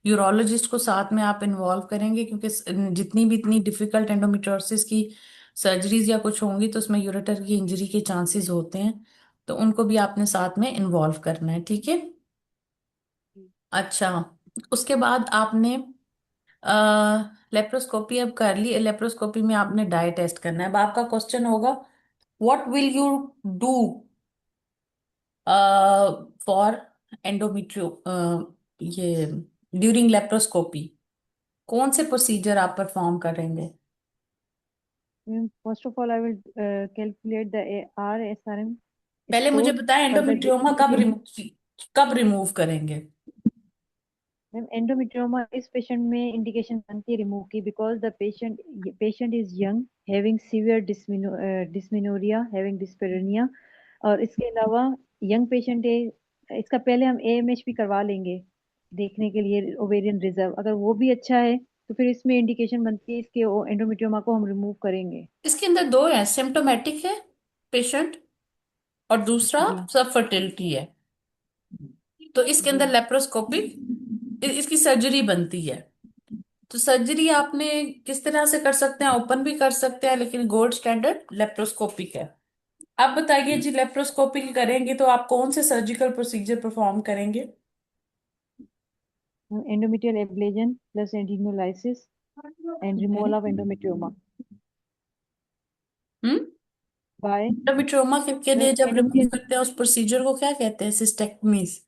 यूरोलॉजिस्ट को साथ में आप इन्वॉल्व करेंगे, क्योंकि जितनी भी इतनी डिफिकल्ट एंडोमेट्रियोसिस की सर्जरीज या कुछ होंगी तो उसमें यूरेटर की इंजरी के चांसेस होते हैं, तो उनको भी आपने साथ में इन्वॉल्व करना है, ठीक है। जी। अच्छा, उसके बाद आपने लेप्रोस्कोपी अब कर ली। लेप्रोस्कोपी में आपने डाई टेस्ट करना है। अब आपका क्वेश्चन होगा, what will you do for endometrioma, ये ड्यूरिंग लेप्रोस्कोपी कौन से प्रोसीजर आप परफॉर्म करेंगे? First of all I will calculate the RSRM पहले मुझे स्कोर बताएं, फॉर द एंडोमेट्रियोमा कब रिमूव करेंगे? मैम, एंडोमेट्रियोमा इस पेशेंट में इंडिकेशन बनती है रिमूव की, because the patient is young, having severe dysmenorrhea, having dyspareunia. और इसके अलावा यंग पेशेंट है, इसका पहले हम AMH भी करवा लेंगे देखने के लिए, ओवेरियन रिजर्व, अगर वो भी अच्छा है तो फिर इसमें इंडिकेशन बनती है इसके एंडोमेट्रियोमा को हम रिमूव करेंगे। इसके अंदर दो है, सिम्टोमेटिक है पेशेंट, और दूसरा जी। सब फर्टिलिटी है। तो इसके जी। अंदर लेप्रोस्कोपिक इसकी सर्जरी बनती है। तो सर्जरी आपने किस तरह से कर सकते हैं? ओपन भी कर सकते हैं, लेकिन गोल्ड स्टैंडर्ड लेप्रोस्कोपिक है। अब बताइए जी, लेप्रोस्कोपिक करेंगे तो आप कौन से सर्जिकल प्रोसीजर परफॉर्म करेंगे? Endometrial ablation plus adhesiolysis and removal of endometrioma hmm. By endometrioma के लिए जब रिमूव एंडोमेट्रियल। करते हैं उस प्रोसीजर को क्या कहते हैं? सिस्टेक्टमीज।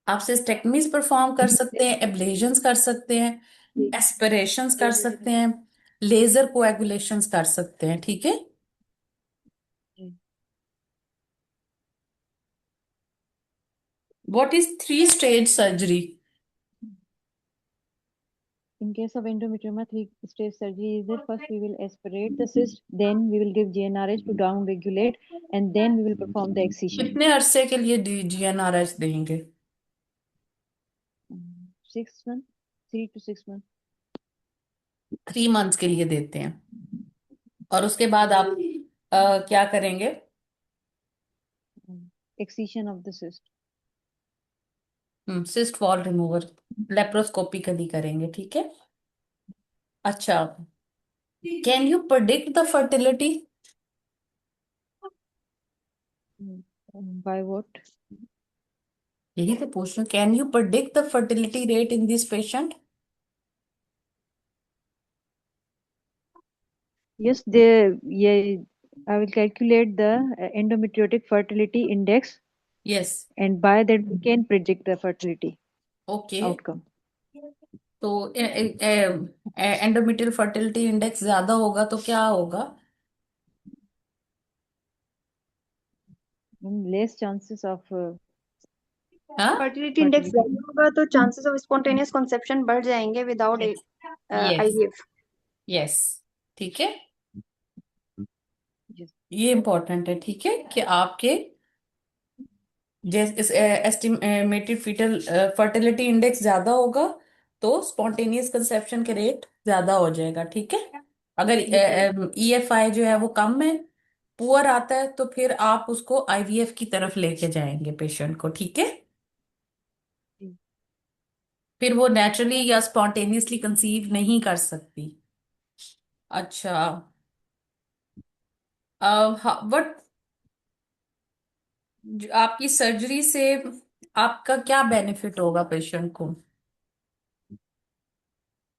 आप सिस्टेक्टमीज परफॉर्म कर सकते हैं, एब्लेशंस कर सकते हैं, एस्पिरेशंस कर सकते हैं, लेजर कोएगुलेशंस कर सकते हैं, ठीक है। जी। What is three stage surgery? In case of endometrioma, three-stage surgery is there. First, we will aspirate the cyst, then we will give GnRH to down-regulate, and then we will perform the excision. कितने अरसे के लिए GnRH देंगे? 6 months, 3 to 6 months. 3 months के लिए देते हैं। और उसके बाद आप क्या करेंगे? Excision of the cyst. Cyst wall remover laparoscopically करेंगे, ठीक है। अच्छा, can you predict the fertility? By what? यही तो पूछ रही हूँ, can you predict the fertility rate in this patient? Yes, they, yeah, I will calculate the endometriotic fertility index, yes. and by that we can predict the fertility okay. outcome. तो endometrial fertility index ज्यादा होगा तो क्या होगा? Less chances of हाँ। Fertility index fertility. ज्यादा होगा तो चांसेस ऑफ स्पॉन्टेनियस कंसेप्शन बढ़ जाएंगे विदाउट यस। आईवीएफ। यस, ठीक है। Yes. ये इंपॉर्टेंट है, ठीक है, कि आपके जैसे एस्टिमेटेड फीटल फर्टिलिटी इंडेक्स ज्यादा होगा तो स्पॉन्टेनियस कंसेप्शन के रेट ज्यादा हो जाएगा, ठीक है। अगर EFI जो है वो कम है, पुअर आता है, तो फिर आप उसको IVF की तरफ लेके जाएंगे पेशेंट को, ठीक है। फिर वो नेचुरली या स्पॉन्टेनियसली कंसीव नहीं कर सकती। अच्छा, बट आपकी सर्जरी से आपका क्या बेनिफिट होगा पेशेंट को?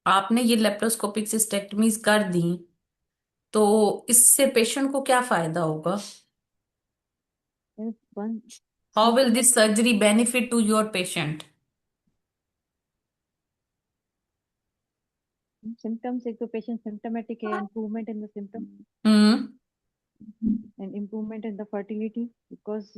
आपने ये लेप्रोस्कोपिक सिस्टेक्टमीज कर दी तो इससे पेशेंट को क्या फायदा होगा? If one how will symptom of this surgery benefit to your patient? symptoms, एक तो patient symptomatic है, improvement in the symptom hmm. and improvement in the fertility, because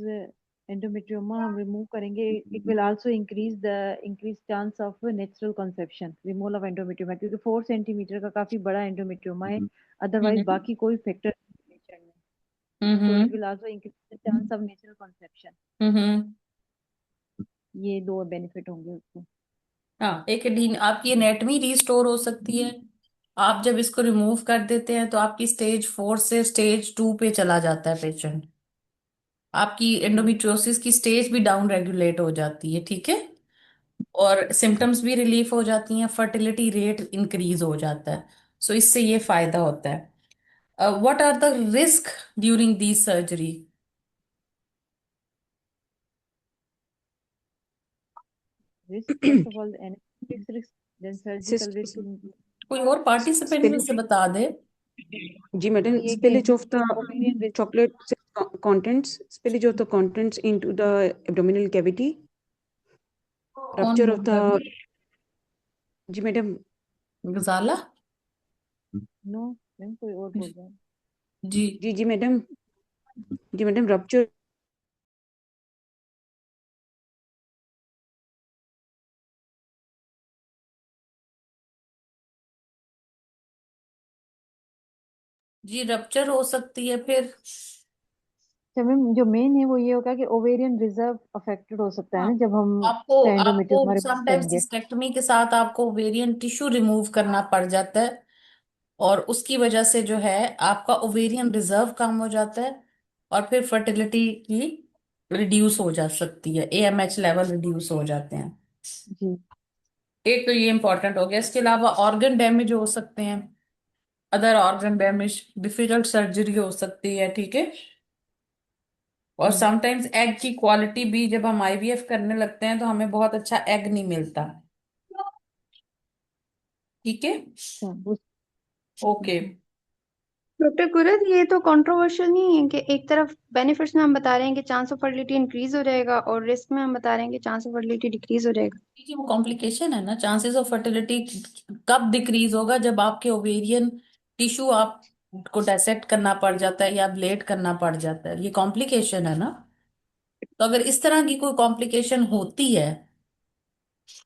endometrioma हम remove करेंगे, it will also increase the increased chance of natural conception, removal of endometrioma, क्योंकि 4 centimetre का काफी बड़ा endometrioma है, otherwise हम्म। बाकी कोई factor नहीं है, so it hmm. will also increase the chance of natural conception. हम्म। ये दो benefit होंगे उसको। हाँ, एक आपकी एनेटमी रिस्टोर हो सकती है। आप जब इसको रिमूव कर देते हैं तो आपकी स्टेज 4 से स्टेज 2 पे चला जाता है पेशेंट। आपकी एंडोमेट्रियोसिस की स्टेज भी डाउन रेगुलेट हो जाती है, ठीक है। और सिम्टम्स भी रिलीफ हो जाती हैं, फर्टिलिटी रेट इंक्रीज हो जाता है। सो इससे ये फायदा होता है। What are the risk during the surgery? Risk, first of all, the anesthetics risk, then surgical Cyst, risk, कोई और पार्टिसिपेंट में से spillage, बता दे। जी मैडम, ये कि spillage of the ovarian risk, chocolate contents, spillage of the contents into the abdominal cavity, कौन rupture of बोल the, रहा जी मैडम, है? गजाला। नो मैम कोई और बोल रहा है। जी। जी मैडम, जी मैडम, rupture, जी, रप्चर हो सकती है फिर। अच्छा मैम, जो मेन है वो ये होगा कि ओवेरियन रिजर्व अफेक्टेड हो सकता है हाँ, ना, जब हम आपको एंडोमेट्रियोमा आपको रिमूव समटाइम्स करेंगे। सिस्टेक्टमी के साथ आपको ओवेरियन टिश्यू रिमूव करना पड़ जाता है। और उसकी वजह से जो है आपका ओवेरियन रिजर्व कम हो जाता है। और फिर फर्टिलिटी की रिड्यूस हो जा सकती है, AMH लेवल रिड्यूस हो जाते हैं। जी। एक तो ये इंपॉर्टेंट हो गया, इसके अलावा ऑर्गन डैमेज हो सकते हैं। Other organ damage, difficult surgery हो सकती है, ठीक है। और जी। समटाइम्स एग की क्वालिटी भी, जब हम IVF करने लगते हैं तो हमें बहुत अच्छा एग नहीं मिलता, ठीक है। अच्छा ओके। डॉक्टर कुरत, ये तो कंट्रोवर्शियल नहीं है कि एक तरफ बेनिफिट्स में हम बता रहे हैं कि चांस ऑफ फर्टिलिटी इंक्रीज हो जाएगा और रिस्क में हम बता रहे हैं कि चांस ऑफ फर्टिलिटी डिक्रीज हो जाएगा। देखिए, वो कॉम्प्लिकेशन है ना। चांसेस ऑफ फर्टिलिटी कब डिक्रीज होगा? जब आपके ओवेरियन टिश्यू आपको डायसेक्ट करना पड़ जाता है या ब्लेड करना पड़ जाता है, ये कॉम्प्लिकेशन है ना। तो अगर इस तरह की कोई कॉम्प्लिकेशन होती है,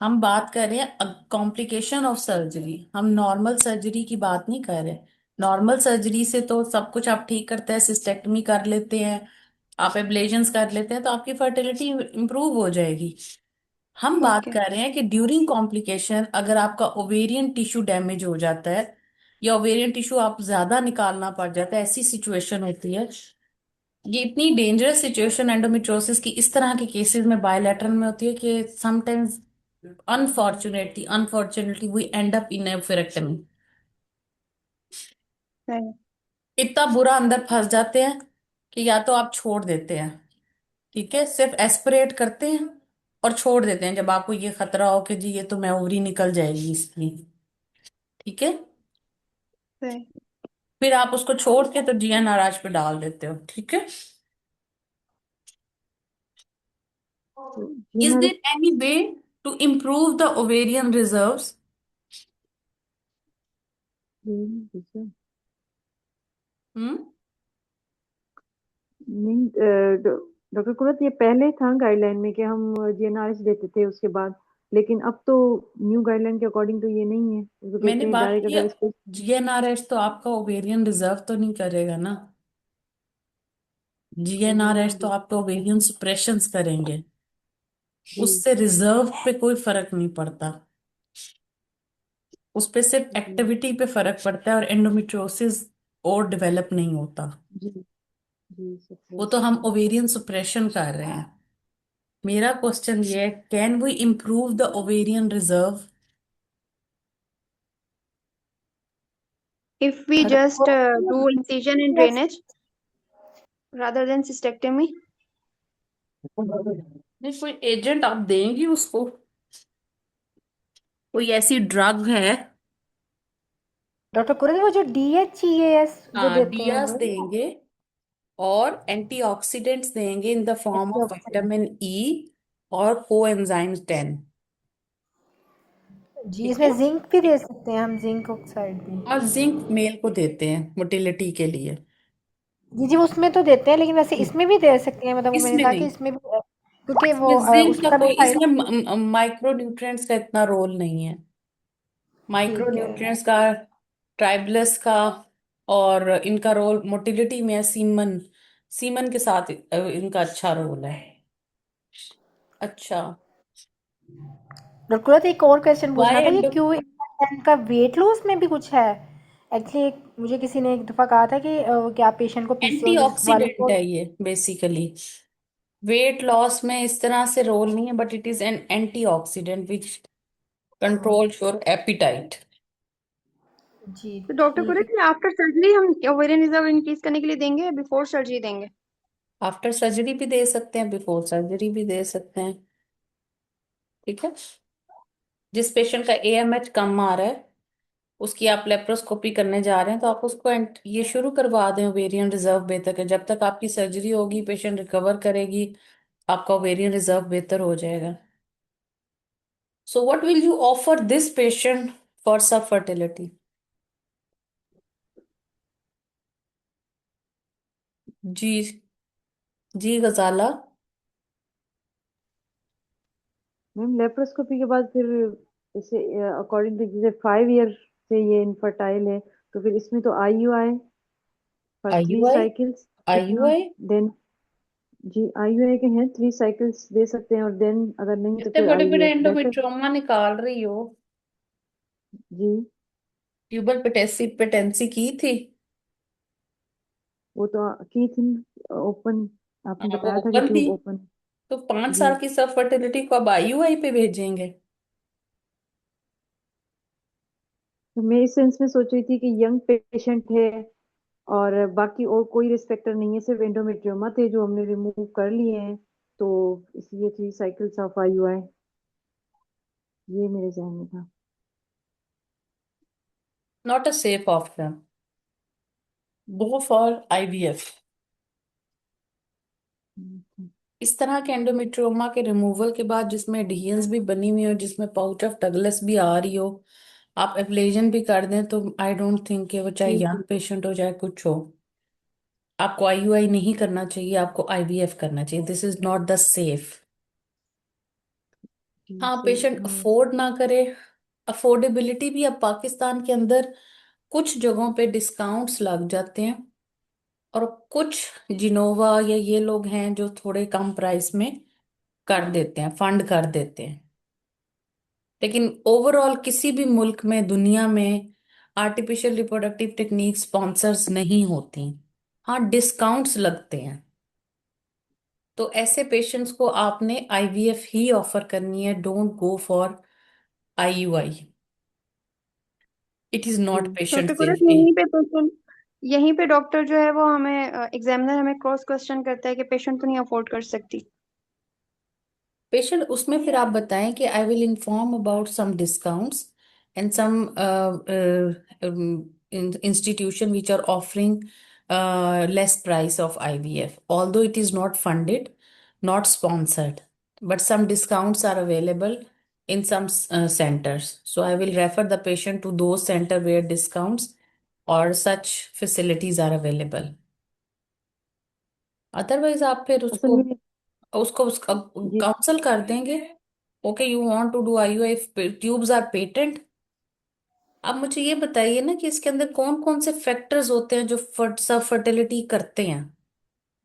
हम बात कर रहे हैं कॉम्प्लिकेशन ऑफ सर्जरी, हम नॉर्मल सर्जरी की बात नहीं कर रहे। नॉर्मल सर्जरी से तो सब कुछ आप ठीक करते हैं, सिस्टेक्टमी कर लेते हैं, आप एब्लेशंस कर लेते हैं, तो आपकी फर्टिलिटी इंप्रूव हो जाएगी। हम बात ओके। कर रहे हैं कि ड्यूरिंग कॉम्प्लिकेशन अगर आपका ओवेरियन टिश्यू डैमेज हो जाता है या ओवेरियन टिश्यू आप ज्यादा निकालना पड़ जाता है, ऐसी सिचुएशन होती है। ये इतनी डेंजरस सिचुएशन एंडोमेट्रोसिस की इस तरह के केसेस में बायलैटरल में होती है कि sometimes unfortunately we end up in oophorectomy. सही। इतना बुरा अंदर फंस जाते हैं कि या तो आप छोड़ देते हैं, ठीक है, सिर्फ एस्पिरेट करते हैं और छोड़ देते हैं जब आपको ये खतरा हो कि जी ये तो मैं ओवरी निकल जाएगी इसकी, ठीक है। सही। फिर आप उसको छोड़ के तो जीएनआरएच पे डाल देते हो, ठीक है। तो is GNR there any way to improve the ovarian reserves? नहीं, हम्म। डॉक्टर कुरत, ये पहले था गाइडलाइन में कि हम GNRH देते थे उसके बाद, लेकिन अब तो न्यू गाइडलाइन के अकॉर्डिंग तो ये नहीं है, वो मैंने कहते हैं बात डायरेक्ट किया, अगर इसको। जीएनआरएच तो आपका ओवेरियन रिजर्व तो नहीं करेगा ना। जीएनआरएच तो आपका ओवेरियन सुप्रेशंस करेंगे, जी उससे रिजर्व पे कोई फर्क नहीं पड़ता। उस पे सिर्फ जी एक्टिविटी पे फर्क पड़ता है और एंडोमेट्रियोसिस और डेवलप नहीं होता। जी जी वो तो सप्रेस हम होता है। ओवेरियन सुप्रेशन कर रहे हैं। मेरा क्वेश्चन ये है, can we improve the ovarian reserve? If we just do incision and drainage rather than cystectomy. नहीं, कोई एजेंट आप देंगी उसको, कोई ऐसी ड्रग है? डॉक्टर कुरेश, वो जो DHEAS जो हाँ, देते हैं डियास वो देंगे और एंटीऑक्सीडेंट्स देंगे in the form of antioxidant. Vitamin E और कोएंजाइम 10, जी, ठीक है। इसमें जिंक भी दे सकते हैं हम, जिंक ऑक्साइड भी। और जिंक मेल को देते हैं मोटिलिटी के लिए। जी जी, उसमें तो देते हैं, लेकिन वैसे इसमें भी दे सकते हैं, मतलब वो मैंने इसमें कहा कि नहीं, इसमें भी क्योंकि वो इसमें जिंक का उसका भी कोई, साइड। इसमें माइक्रो न्यूट्रिएंट्स का इतना रोल नहीं है। माइक्रो ठीक है। न्यूट्रिएंट्स का, ट्राइबलस का, और इनका रोल मोटिलिटी में है। सीमन, सीमन के साथ इनका अच्छा रोल है। अच्छा, डॉक्टर कुरेश, एक और क्वेश्चन वाई पूछना था कि एंडो, क्यों इनका वेट लॉस में भी कुछ है। एक्चुअली मुझे किसी ने एक दफा कहा था कि क्या पेशेंट को PCOS वाले एंटीऑक्सीडेंट को। है ये बेसिकली। वेट लॉस में इस तरह से रोल नहीं है, but it is an antioxidant which controls your appetite. जी तो डॉक्टर ठीक है। कुरेश, आफ्टर सर्जरी हम ओवेरियन रिजर्व इंक्रीज करने के लिए देंगे या बिफोर सर्जरी देंगे? आफ्टर सर्जरी भी दे सकते हैं, बिफोर सर्जरी भी दे सकते हैं, ठीक है। जिस पेशेंट का AMH कम आ रहा है, उसकी आप लेप्रोस्कोपी करने जा रहे हैं, तो आप उसको ये शुरू करवा दें ओवेरियन रिजर्व बेहतर है। जब तक आपकी सर्जरी होगी, पेशेंट रिकवर करेगी, आपका ओवेरियन रिजर्व बेहतर हो जाएगा। So what will you offer this patient for सब फर्टिलिटी? जी, जी गजाला। मैम लेप्रोस्कोपी के बाद फिर जैसे अकॉर्डिंग टू जैसे 5 ईयर से ये इनफर्टाइल है, तो फिर इसमें तो IUI for three IUI, cycles कितना? IUI देन जी IUI के हैं 3 साइकिल्स दे सकते हैं, और देन अगर नहीं तो इतने फिर बड़े बड़े IVF बेटर। एंडोमेट्रियोमा निकाल रही हो। जी ट्यूबल पेटेंसी पेटेंसी की थी? वो तो की थी, ओपन, आपने वो बताया था कि ओपन थी। Tube open. तो 5 साल जी की सब फर्टिलिटी को अब IUI पे भेजेंगे? तो मैं इस सेंस में सोच रही थी कि यंग पेशेंट है और बाकी और कोई रिस्क फैक्टर नहीं है, सिर्फ एंडोमेट्रियोमा थे जो हमने रिमूव कर लिए हैं, तो इसलिए 3 साइकिल्स ऑफ IUI, ये मेरे जहन में था। Not a safe option, go for IVF। हम्म, इस तरह के एंडोमेट्रियोमा के रिमूवल के बाद जिसमें एडहेरेंस भी बनी हुई हो, जिसमें पाउच ऑफ डगलस भी आ रही हो, आप एब्लेजन भी कर दें तो आई डोंट थिंक कि वो चाहे जी यंग पेशेंट हो चाहे कुछ हो, आपको आईयूआई नहीं करना चाहिए, आपको आईवीएफ करना चाहिए। This is not the safe. जी हाँ, सही पेशेंट अफोर्ड ना करे। अफोर्डेबिलिटी भी अब पाकिस्तान के अंदर कुछ जगहों पे डिस्काउंट्स लग जाते हैं, और कुछ जिनोवा या ये लोग हैं जो थोड़े कम प्राइस में कर देते हैं, फंड कर देते हैं। लेकिन ओवरऑल किसी भी मुल्क में दुनिया में आर्टिफिशियल रिप्रोडक्टिव टेक्निक स्पॉन्सर्स नहीं होती। हाँ, डिस्काउंट्स लगते हैं। तो ऐसे पेशेंट्स को आपने आईवीएफ ही ऑफर करनी है। Don't go for IUI. It is not जी पेशेंट डॉक्टर कुरत, सेफ्टी। यहीं पे डॉक्टर जो है वो हमें एग्जामिनर हमें क्रॉस क्वेश्चन करता है कि पेशेंट तो नहीं अफोर्ड कर सकती। पेशेंट उसमें फिर आप बताएं कि I will inform about some discounts and some institution which are offering less price of IVF, although it is not funded, not sponsored, but some discounts are available in some centers. So I will refer the patient to those center where discounts or such facilities are available. Otherwise आप फिर असल उसको में उसको उसका जी counsel कर देंगे। Okay, you want to do IUI, tubes are patent. अब मुझे ये बताइए ना कि इसके अंदर कौन कौन से फैक्टर्स होते हैं जो सब फर्टिलिटी करते हैं।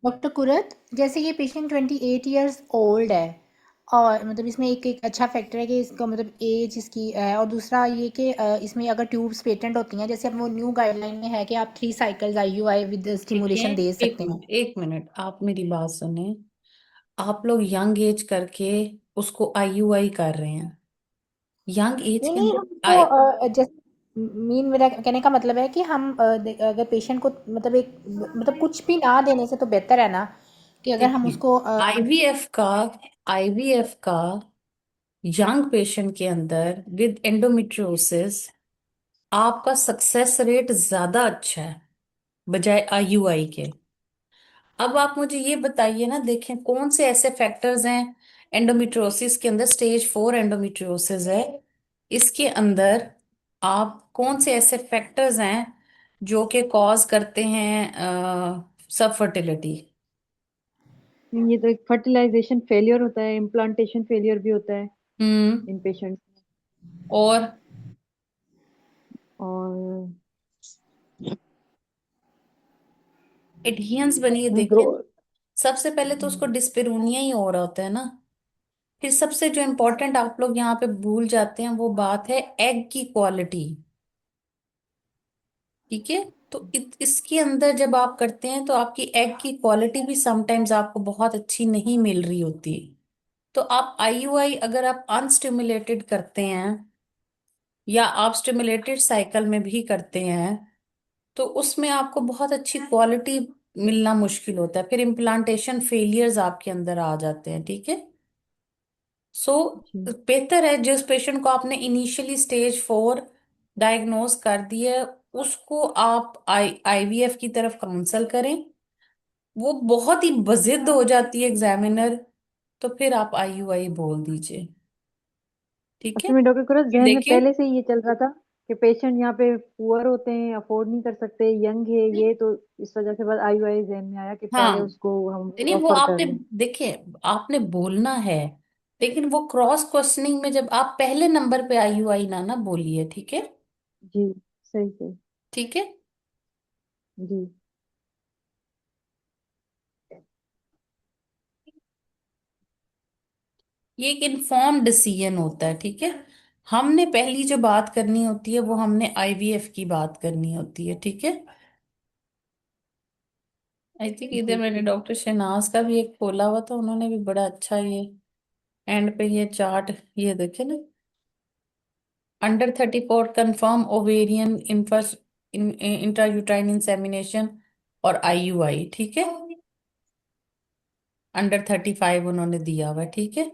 डॉक्टर कुरत, जैसे ये पेशेंट 28 ईयर्स ओल्ड है, और मतलब इसमें एक एक अच्छा फैक्टर है कि इसका मतलब एज इसकी है, और दूसरा ये कि इसमें अगर ट्यूब्स पेटेंट होती हैं, जैसे अब वो न्यू गाइडलाइन में है कि आप 3 साइकिल्स आईयूआई विद देखिए, स्टिमुलेशन दे एक सकते हैं। मिनट एक मिनट, आप मेरी बात सुने। आप लोग यंग एज करके उसको आईयूआई कर रहे हैं। यंग एज नहीं के नहीं, अंदर हम तो जैसे मीन मेरा कहने का मतलब है कि हम अगर पेशेंट को मतलब एक मतलब कुछ भी ना देने से तो बेहतर है ना कि अगर हम देखिए, उसको आईवीएफ का आईवीएफ का यंग पेशेंट के अंदर विद एंडोमेट्रियोसिस आपका सक्सेस रेट ज्यादा अच्छा है बजाय आईयूआई के। अब आप मुझे ये बताइए ना, देखें कौन से ऐसे फैक्टर्स हैं। एंडोमेट्रियोसिस के अंदर स्टेज 4 एंडोमेट्रियोसिस है, इसके अंदर आप कौन से ऐसे फैक्टर्स हैं जो कि कॉज करते हैं सब फर्टिलिटी। ये तो एक फर्टिलाइजेशन फेलियर होता है, इम्प्लांटेशन फेलियर भी होता है हम्म। इन पेशेंट्स। और और एडहियंस बनिए ग्रो देखें। सबसे पहले तो उसको डिस्पेरूनिया ही हो रहा होता है ना। फिर सबसे जो इम्पोर्टेंट आप लोग यहाँ पे भूल जाते हैं वो बात है एग की क्वालिटी। ठीक है। तो इसके अंदर जब आप करते हैं तो आपकी एग की क्वालिटी भी समटाइम्स आपको बहुत अच्छी नहीं मिल रही होती। तो आप आईयूआई अगर आप अनस्टिमुलेटेड करते हैं या आप स्टिमुलेटेड साइकिल में भी करते हैं तो उसमें आपको बहुत अच्छी क्वालिटी मिलना मुश्किल होता है। फिर इम्प्लांटेशन फेलियर्स आपके अंदर आ जाते हैं। ठीक है। सो जी बेहतर है जिस पेशेंट को आपने इनिशियली स्टेज 4 डायग्नोज कर दिया है उसको आप आईवीएफ की तरफ काउंसल करें। वो बहुत ही बजिद्द हो जाती है एग्जामिनर, तो फिर आप आईयूआई बोल दीजिए। ठीक है। असल में डॉक्टर कुरत, ये जहन में देखिए, पहले से ही ये चल रहा था कि पेशेंट यहाँ पे पुअर होते हैं, अफोर्ड नहीं कर सकते, यंग है ये, तो इस वजह से बस आईयूआई जहन में आया कि पहले हाँ, उसको हम नहीं वो ऑफर कर आपने लें। देखिए, आपने बोलना है, लेकिन वो क्रॉस क्वेश्चनिंग में जब आप पहले नंबर पे आईयूआई ना ना बोलिए। ठीक है। जी सही सही। ठीक है। जी ये एक इन्फॉर्म डिसीजन होता है। ठीक है। हमने पहली जो बात करनी होती है वो हमने आईवीएफ की बात करनी होती है। ठीक है। आई थिंक इधर जी मैंने डॉक्टर शहनाज का भी एक खोला हुआ था, उन्होंने भी बड़ा अच्छा ये एंड पे ये चार्ट ये देखे ना। Under 34 confirm ovarian intrauterine insemination और आईयूआई। ठीक है। अंडर 35 उन्होंने दिया हुआ है। ठीक है।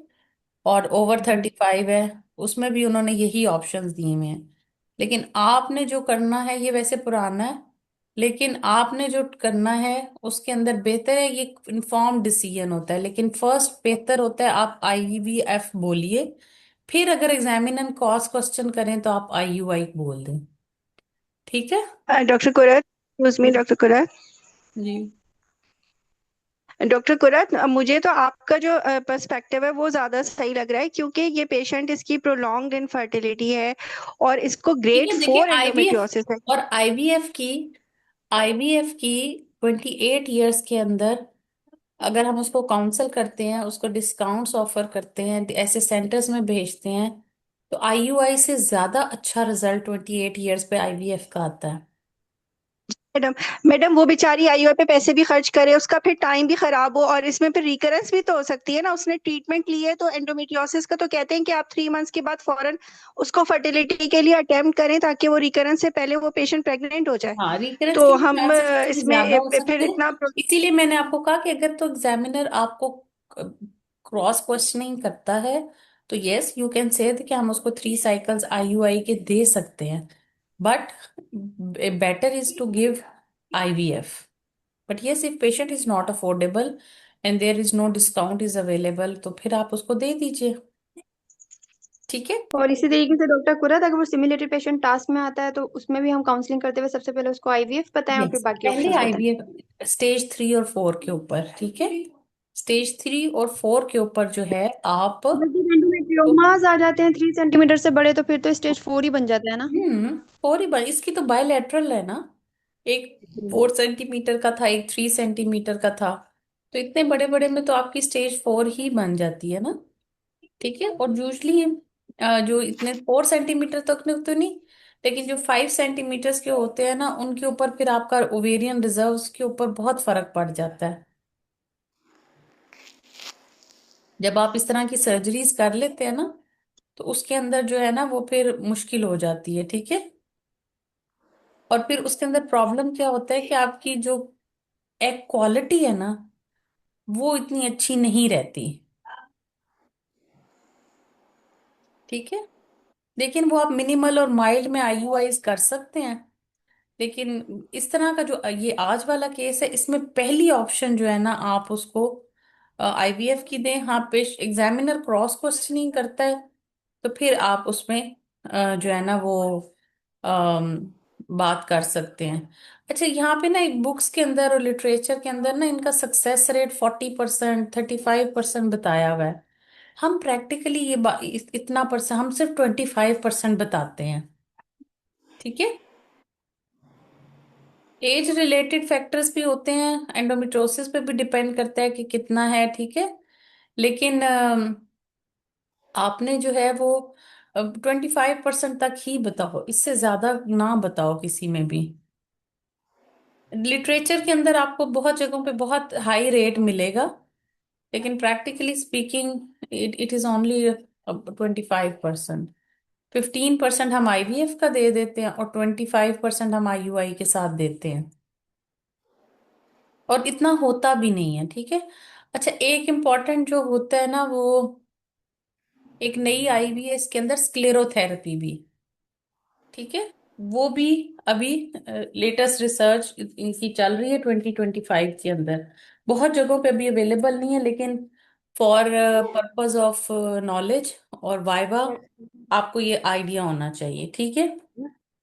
और ओवर जी 35 है, उसमें भी उन्होंने यही ऑप्शंस दिए हुए हैं। लेकिन आपने जो करना है ये वैसे पुराना है, लेकिन आपने जो करना है उसके अंदर बेहतर है, ये इन्फॉर्म डिसीजन होता है। लेकिन फर्स्ट बेहतर होता है आप आईवीएफ बोलिए, फिर अगर एग्जामिनर क्रॉस क्वेश्चन करें तो आप IUI बोल दें। ठीक है। Doctor Kurait, excuse me doctor Kurait. जी। डॉक्टर कुरैत, मुझे तो आपका जो पर्सपेक्टिव है वो ज्यादा सही लग रहा है, क्योंकि ये पेशेंट, इसकी प्रोलॉन्ग्ड इनफर्टिलिटी है और इसको ठीक ग्रेड है, देखिए 4 IVF एंडोमेट्रियोसिस है। और आईवीएफ की 28 ईयर्स के अंदर अगर हम उसको काउंसल करते हैं, उसको डिस्काउंट्स ऑफर करते हैं, ऐसे सेंटर्स में भेजते हैं, तो IUI से ज्यादा अच्छा रिजल्ट 28 ईयर्स पे IVF का आता है। मैडम, मैडम वो बेचारी आईओ पे पैसे भी खर्च करे, उसका फिर टाइम भी खराब हो, और इसमें फिर रिकरेंस भी तो हो सकती है ना। उसने ट्रीटमेंट ली है तो एंडोमेट्रियोसिस का तो कहते हैं कि आप 3 मंथ्स के बाद फौरन उसको फर्टिलिटी के लिए अटेम्प्ट करें, ताकि वो रिकरेंस से पहले वो पेशेंट प्रेग्नेंट हो जाए। हाँ, रिकरेंस तो के भी हम चांसेस इसमें इसमें ज्यादा हो फिर सकते हैं। इतना इसीलिए मैंने आपको कहा कि अगर तो एग्जामिनर आपको क्रॉस क्वेश्चनिंग करता है तो यस यू कैन से कि हम उसको 3 साइकिल्स IUI के दे सकते हैं, but better is to give IVF। But yes, if patient is not affordable and there is no discount is available, तो फिर आप उसको दे दीजिए। ठीक है। और इसी तरीके से डॉक्टर कुरैत, अगर वो सिम्युलेटेड पेशेंट टास्क में आता है तो उसमें भी हम काउंसलिंग करते हुए सबसे पहले उसको IVF बताएं और फिर यस, बाकी पहले ऑप्शंस बताएं। IVF स्टेज 3 और 4 के ऊपर। ठीक है। स्टेज 3 और 4 के ऊपर जो है आप बस जब एंडोमेट्रियोमास आ जाते हैं 3 सेंटीमीटर से बड़े, तो फिर तो स्टेज 4 ही बन जाता है ना। और ही इसकी तो बायलैटरल है ना, एक 4 सेंटीमीटर का था, एक 3 सेंटीमीटर का था, तो इतने बड़े बड़े में तो आपकी स्टेज 4 ही बन जाती है ना। ठीक है। और यूजली जो इतने 4 सेंटीमीटर तक में तो नहीं, लेकिन जो 5 सेंटीमीटर के होते हैं ना, उनके ऊपर फिर आपका ओवेरियन रिजर्व्स के ऊपर बहुत फर्क पड़ जाता है। जब आप इस तरह की सर्जरीज कर लेते हैं ना, तो उसके अंदर जो है ना वो फिर मुश्किल हो जाती है। ठीक है। और फिर उसके अंदर प्रॉब्लम क्या होता है कि आपकी जो एग क्वालिटी है ना, वो इतनी अच्छी नहीं रहती। ठीक है। लेकिन वो आप मिनिमल और माइल्ड में IUIs कर सकते हैं। लेकिन इस तरह का जो ये आज वाला केस है, इसमें पहली ऑप्शन जो है ना, आप उसको IVF की दें। हाँ, पेश एग्जामिनर क्रॉस क्वेश्चनिंग करता है तो फिर आप उसमें जो है ना वो बात कर सकते हैं। अच्छा, यहाँ पे ना एक बुक्स के अंदर और लिटरेचर के अंदर ना इनका सक्सेस रेट 40%, 35% बताया हुआ है। हम प्रैक्टिकली इतना परसेंट, हम सिर्फ 25% बताते हैं। ठीक है। एज रिलेटेड फैक्टर्स भी होते हैं, एंडोमेट्रोसिस पे भी डिपेंड करता है कि कितना है। ठीक है। लेकिन आपने जो है वो 25% तक ही बताओ, इससे ज्यादा ना बताओ किसी में भी। लिटरेचर के अंदर आपको बहुत जगहों पे बहुत हाई रेट मिलेगा, लेकिन practically speaking it is only 25%। 15% हम IVF का दे देते हैं और 25% हम IUI के साथ देते हैं, और इतना होता भी नहीं है। ठीक है। अच्छा, एक इम्पॉर्टेंट जो होता है ना, वो एक नई आई भी है इसके अंदर, स्क्लेरोथेरेपी भी। ठीक है। वो भी अभी लेटेस्ट रिसर्च इनकी चल रही है 2025 के अंदर। बहुत जगहों पे अभी अवेलेबल नहीं है, लेकिन फॉर पर्पस ऑफ नॉलेज और वाइवा आपको ये आइडिया होना चाहिए। ठीक है।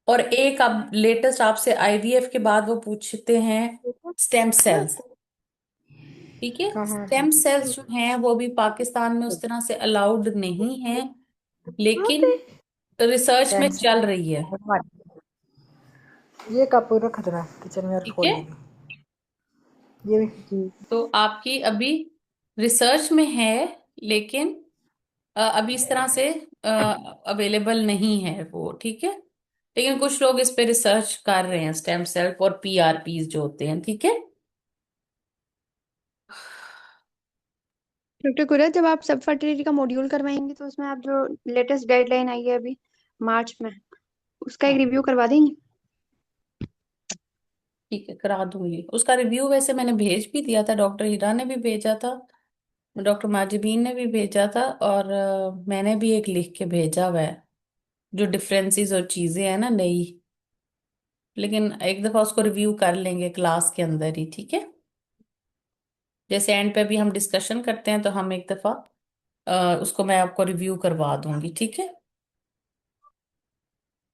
और एक अब लेटेस्ट आपसे IVF के बाद वो पूछते हैं स्टेम सेल्स। ठीक है। कहाँ स्टेम सेल्स जो हैं वो भी पाकिस्तान में उस तरह से अलाउड नहीं है, लेकिन पे रिसर्च में कैंसर चल रही है। ये कपूर रखा था किचन में और ठीक खोल है। दी ये भी तो आपकी अभी रिसर्च में है, लेकिन अभी इस तरह से अवेलेबल नहीं है वो। ठीक है। लेकिन कुछ लोग इस पे रिसर्च कर रहे हैं, स्टेम सेल और PRPs जो होते हैं। ठीक है। डॉक्टर कुरैत, जब आप सब फर्टिलिटी का मॉड्यूल करवाएंगे तो उसमें आप जो लेटेस्ट गाइडलाइन आई है अभी मार्च में, उसका एक हाँ, रिव्यू करवा देंगे। ठीक है, करा दूंगी। उसका रिव्यू वैसे मैंने भेज भी दिया था, डॉक्टर हीरा ने भी भेजा था, डॉक्टर माजिबीन ने भी भेजा था, और मैंने भी एक लिख के भेजा हुआ है, जो डिफरेंसेस और चीजें हैं ना नई। लेकिन एक दफा उसको रिव्यू कर लेंगे क्लास के अंदर ही। ठीक है। जैसे एंड पे भी हम डिस्कशन करते हैं, तो हम एक दफा उसको मैं आपको रिव्यू करवा दूंगी, ठीक है।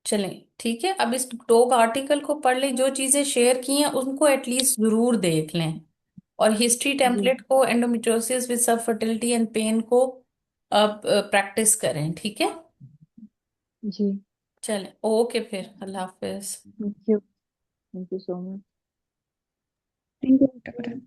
चलें, ठीक है। अब इस टॉक आर्टिकल को पढ़ लें, जो चीजें शेयर की हैं उनको एटलीस्ट जरूर देख लें। और हिस्ट्री जी टेम्पलेट को, endometriosis with subfertility and pain को प्रैक्टिस करें, ठीक है। जी। चलें, ओके, फिर अल्लाह हाफिज। Thank you so much. Thank you doctor.